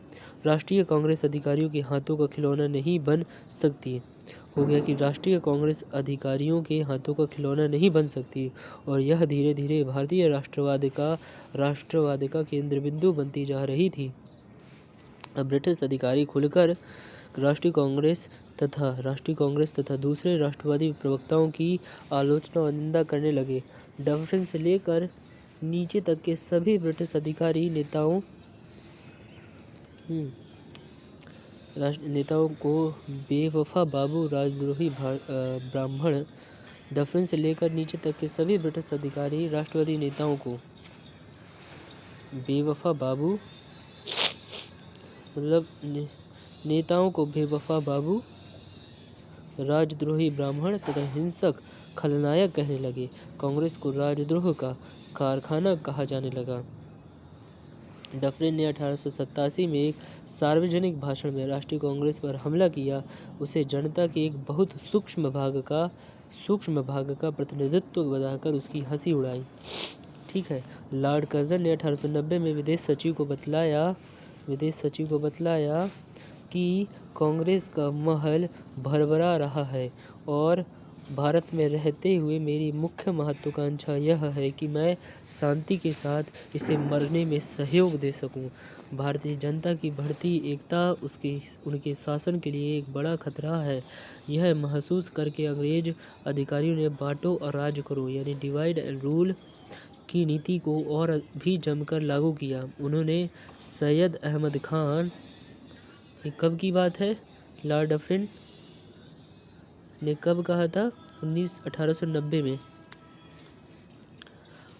Speaker 1: कांग्रेस अधिकारियों के हाथों का खिलौना नहीं बन सकती और यह धीरे धीरे भारतीय राष्ट्रवाद का केंद्र बिंदु बनती जा रही थी। अब ब्रिटिश अधिकारी खुलकर राष्ट्रीय कांग्रेस तथा दूसरे राष्ट्रवादी प्रवक्ताओं की आलोचना और निंदा करने लगे। डफरिन से लेकर नीचे तक के सभी ब्रिटिश अधिकारी नेताओं नेताओं को बेवफा बाबू, राजद्रोही ब्राह्मण, डफरिन से लेकर नीचे तक के सभी ब्रिटिश अधिकारी राष्ट्रवादी नेताओं को बेवफा बाबू मतलब नेताओं को बेवफा बाबू, राजद्रोही ब्राह्मण तथा हिंसक खलनायक कहने लगे। कांग्रेस को राजद्रोह का कारखाना कहा जाने लगा। डफरिन ने 1887 में एक सार्वजनिक भाषण में राष्ट्रीय कांग्रेस पर हमला किया, उसे जनता के एक बहुत सूक्ष्म भाग का प्रतिनिधित्व बताकर उसकी हंसी उड़ाई। ठीक है। लॉर्ड कर्जन ने 1890 में विदेश सचिव को बतलाया कि कांग्रेस का महल भरभरा रहा है और भारत में रहते हुए मेरी मुख्य महत्वाकांक्षा यह है कि मैं शांति के साथ इसे मरने में सहयोग दे सकूं। भारतीय जनता की बढ़ती एकता उनके शासन के लिए एक बड़ा खतरा है। यह महसूस करके अंग्रेज अधिकारियों ने बांटो और राज करो यानी डिवाइड एंड रूल की नीति को और भी जमकर लागू किया। उन्होंने सैयद अहमद खान, ये कब की बात है, लॉर्ड डफरिन ने कब कहा था, 1890 में।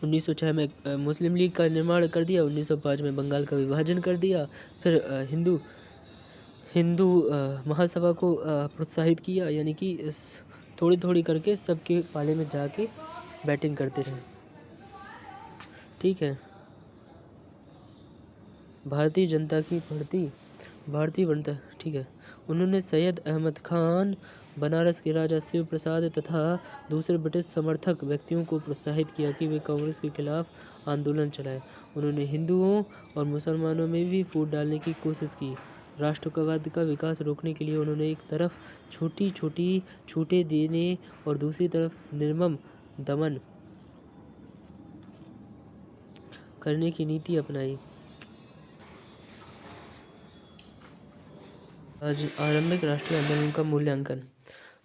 Speaker 1: 1906 में मुस्लिम लीग का निर्माण कर दिया। 1905 में बंगाल का विभाजन कर दिया। फिर हिंदू महासभा को प्रोत्साहित किया, यानी कि थोड़ी थोड़ी करके सबके पाले में जाके बैटिंग करते रहे। ठीक है। भारतीय जनता की बढ़ती ठीक है। उन्होंने सैयद अहमद खान, बनारस के राजा शिव प्रसाद तथा दूसरे ब्रिटिश समर्थक व्यक्तियों को प्रोत्साहित किया कि वे कांग्रेस के खिलाफ आंदोलन चलाएं। उन्होंने हिंदुओं और मुसलमानों में भी फूट डालने की कोशिश की। राष्ट्रवाद का विकास रोकने के लिए उन्होंने एक तरफ छोटी छोटी छूटें देने और दूसरी तरफ निर्मम दमन करने की नीति अपनाई। आरंभिक राष्ट्रीय आंदोलन का मूल्यांकन।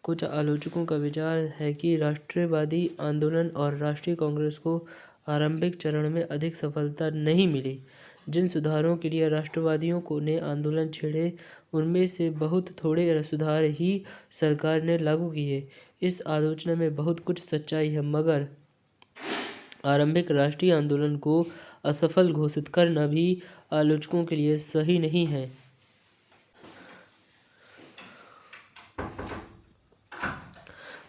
Speaker 1: कुछ आलोचकों का विचार है कि राष्ट्रवादी आंदोलन और राष्ट्रीय कांग्रेस को आरंभिक चरण में अधिक सफलता नहीं मिली। जिन सुधारों के लिए राष्ट्रवादियों ने आंदोलन छेड़े, उनमें से बहुत थोड़े सुधार ही सरकार ने लागू किए। इस आलोचना में बहुत कुछ सच्चाई है, मगर आरंभिक राष्ट्रीय आंदोलन को असफल घोषित करना भी आलोचकों के लिए सही नहीं है।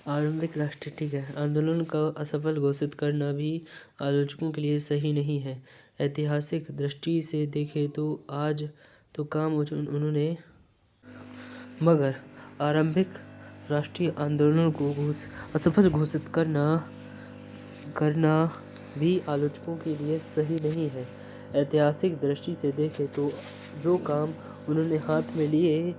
Speaker 1: आंदोलन का असफल घोषित करना भी आलोचकों के लिए सही नहीं है। ऐतिहासिक दृष्टि से देखें तो आज तो काम उन्होंने, मगर आरंभिक राष्ट्रीय आंदोलन को असफल घोषित करना भी आलोचकों के लिए सही नहीं है। ऐतिहासिक दृष्टि से देखें तो जो काम उन्होंने हाथ में लिए,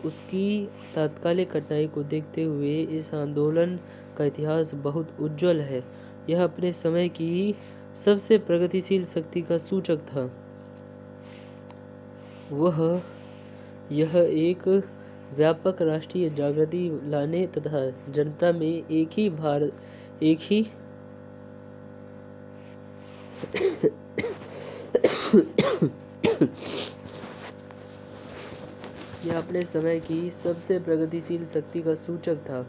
Speaker 1: उसकी तात्कालिक कठिनाई को देखते हुए इस आंदोलन का इतिहास बहुत उज्जवल है। यह अपने समय की सबसे प्रगतिशील शक्ति का सूचक था। यह एक व्यापक राष्ट्रीय जागृति लाने तथा जनता में एक ही यह अपने समय की सबसे प्रगतिशील शक्ति का सूचक था।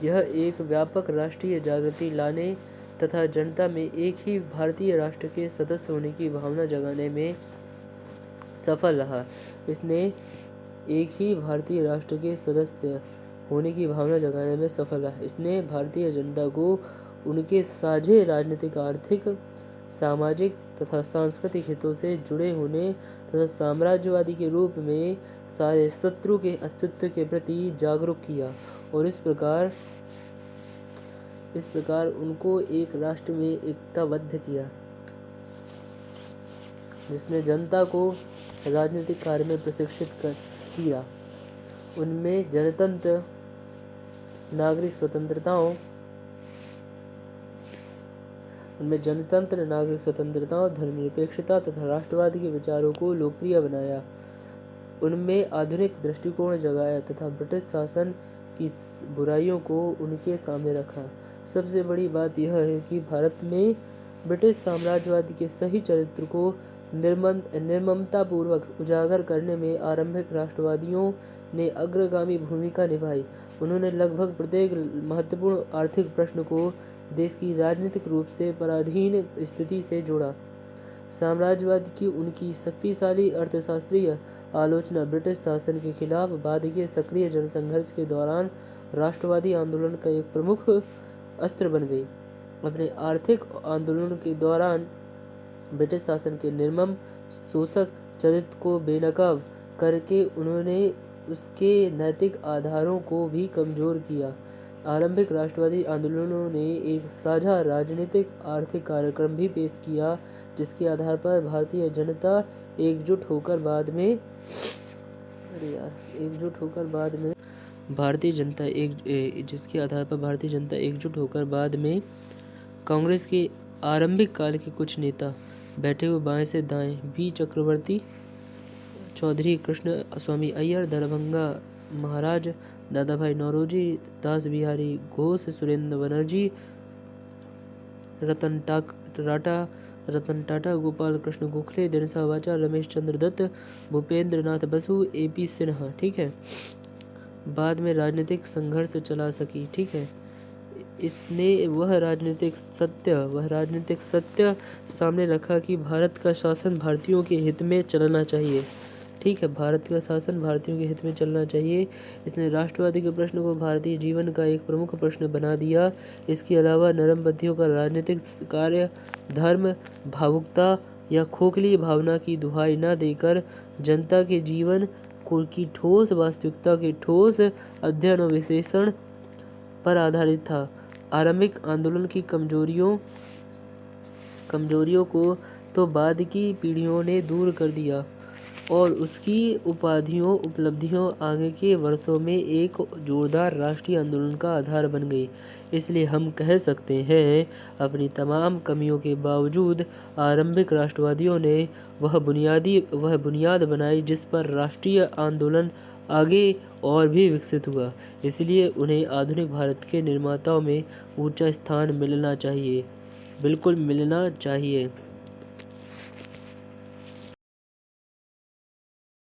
Speaker 1: यह एक व्यापक राष्ट्रीय जागृति लाने तथा जनता में एक ही भारतीय राष्ट्र के सदस्य होने की भावना जगाने में सफल रहा। इसने एक ही भारतीय राष्ट्र के सदस्य होने की भावना जगाने में सफल रहा। इसने भारतीय जनता को उनके साझे राजनीतिक, आर्थिक, सामाजिक तथा सांस्कृतिक हितों से जुड़े होने तथा साम्राज्यवादी के रूप में सारे शत्रु के अस्तित्व के प्रति जागरूक किया और इस प्रकार उनको एक राष्ट्र में एकताबद्ध किया, जिसने जनता को राजनीतिक कार्य में प्रशिक्षित किया। उनमें जनतंत्र, नागरिक स्वतंत्रताओं, धर्मनिरपेक्षता तथा राष्ट्रवाद के विचारों को लोकप्रिय बनाया। उनमें आधुनिक दृष्टिकोण जगाया तथा ब्रिटिश शासन की बुराइयों को उनके सामने रखा। सबसे बड़ी बात यह है कि भारत में ब्रिटिश साम्राज्यवाद के सही चरित्र को निर्ममतापूर्वक उजागर करने में आरंभिक राष्ट्रवादियों ने अग्रगामी भूमिका निभाई। उन्होंने लगभग प्रत्येक महत्वपूर्ण आर्थिक प्रश्न को देश की राजनीतिक रूप से पराधीन स्थिति से जोड़ा। साम्राज्यवाद की उनकी शक्तिशाली अर्थशास्त्रीय आलोचना ब्रिटिश शासन के खिलाफ बाद के सक्रिय जनसंघर्ष के दौरान राष्ट्रवादी आंदोलन का एक प्रमुख अस्त्र बन गई। अपने आर्थिक आंदोलन के दौरान ब्रिटिश शासन के निर्मम शोषक चरित्र को बेनकाब करके उन्होंने उसके नैतिक आधारों को भी कमजोर किया। आरंभिक राष्ट्रवादी आंदोलनों ने एक साझा राजनीतिक आर्थिक कार्यक्रम भी पेश किया, जिसके आधार पर भारतीय जनता एकजुट होकर बाद में कांग्रेस के आरंभिक काल के कुछ नेता बैठे हुए बाएं से दाएं बी चक्रवर्ती, चौधरी कृष्ण स्वामी अय्यर, दरभंगा महाराज, दादा भाई नौरोजी, दास बिहारी घोष, सुरेंद्र बनर्जी, रतन टाटा, गोपाल कृष्ण गोखले, दिनसा वाचा, रमेश चंद्र दत्त, भूपेंद्र नाथ बसु, AP सिन्हा। ठीक है, बाद में राजनीतिक संघर्ष चला सकी। ठीक है, इसने वह राजनीतिक सत्य सामने रखा कि भारत का शासन भारतीयों के हित में चलना चाहिए। ठीक है, भारत का शासन भारतीयों के हित में चलना चाहिए। इसने राष्ट्रवादी के प्रश्न को भारतीय जीवन का एक प्रमुख प्रश्न बना दिया। इसके अलावा नरम बुद्धियों का राजनीतिक कार्य धर्म, भावुकता या खोखली भावना की दुहाई न देकर जनता के जीवन की ठोस वास्तविकता के ठोस अध्ययन और विश्लेषण पर आधारित था। आरंभिक आंदोलन की कमजोरियों को तो बाद की पीढ़ियों ने दूर कर दिया और उसकी उपलब्धियों आगे के वर्षों में एक जोरदार राष्ट्रीय आंदोलन का आधार बन गई। इसलिए हम कह सकते हैं, अपनी तमाम कमियों के बावजूद आरंभिक राष्ट्रवादियों ने वह बुनियाद बनाई जिस पर राष्ट्रीय आंदोलन आगे और भी विकसित हुआ। इसलिए उन्हें आधुनिक भारत के निर्माताओं में ऊंचा स्थान मिलना चाहिए, बिल्कुल मिलना चाहिए।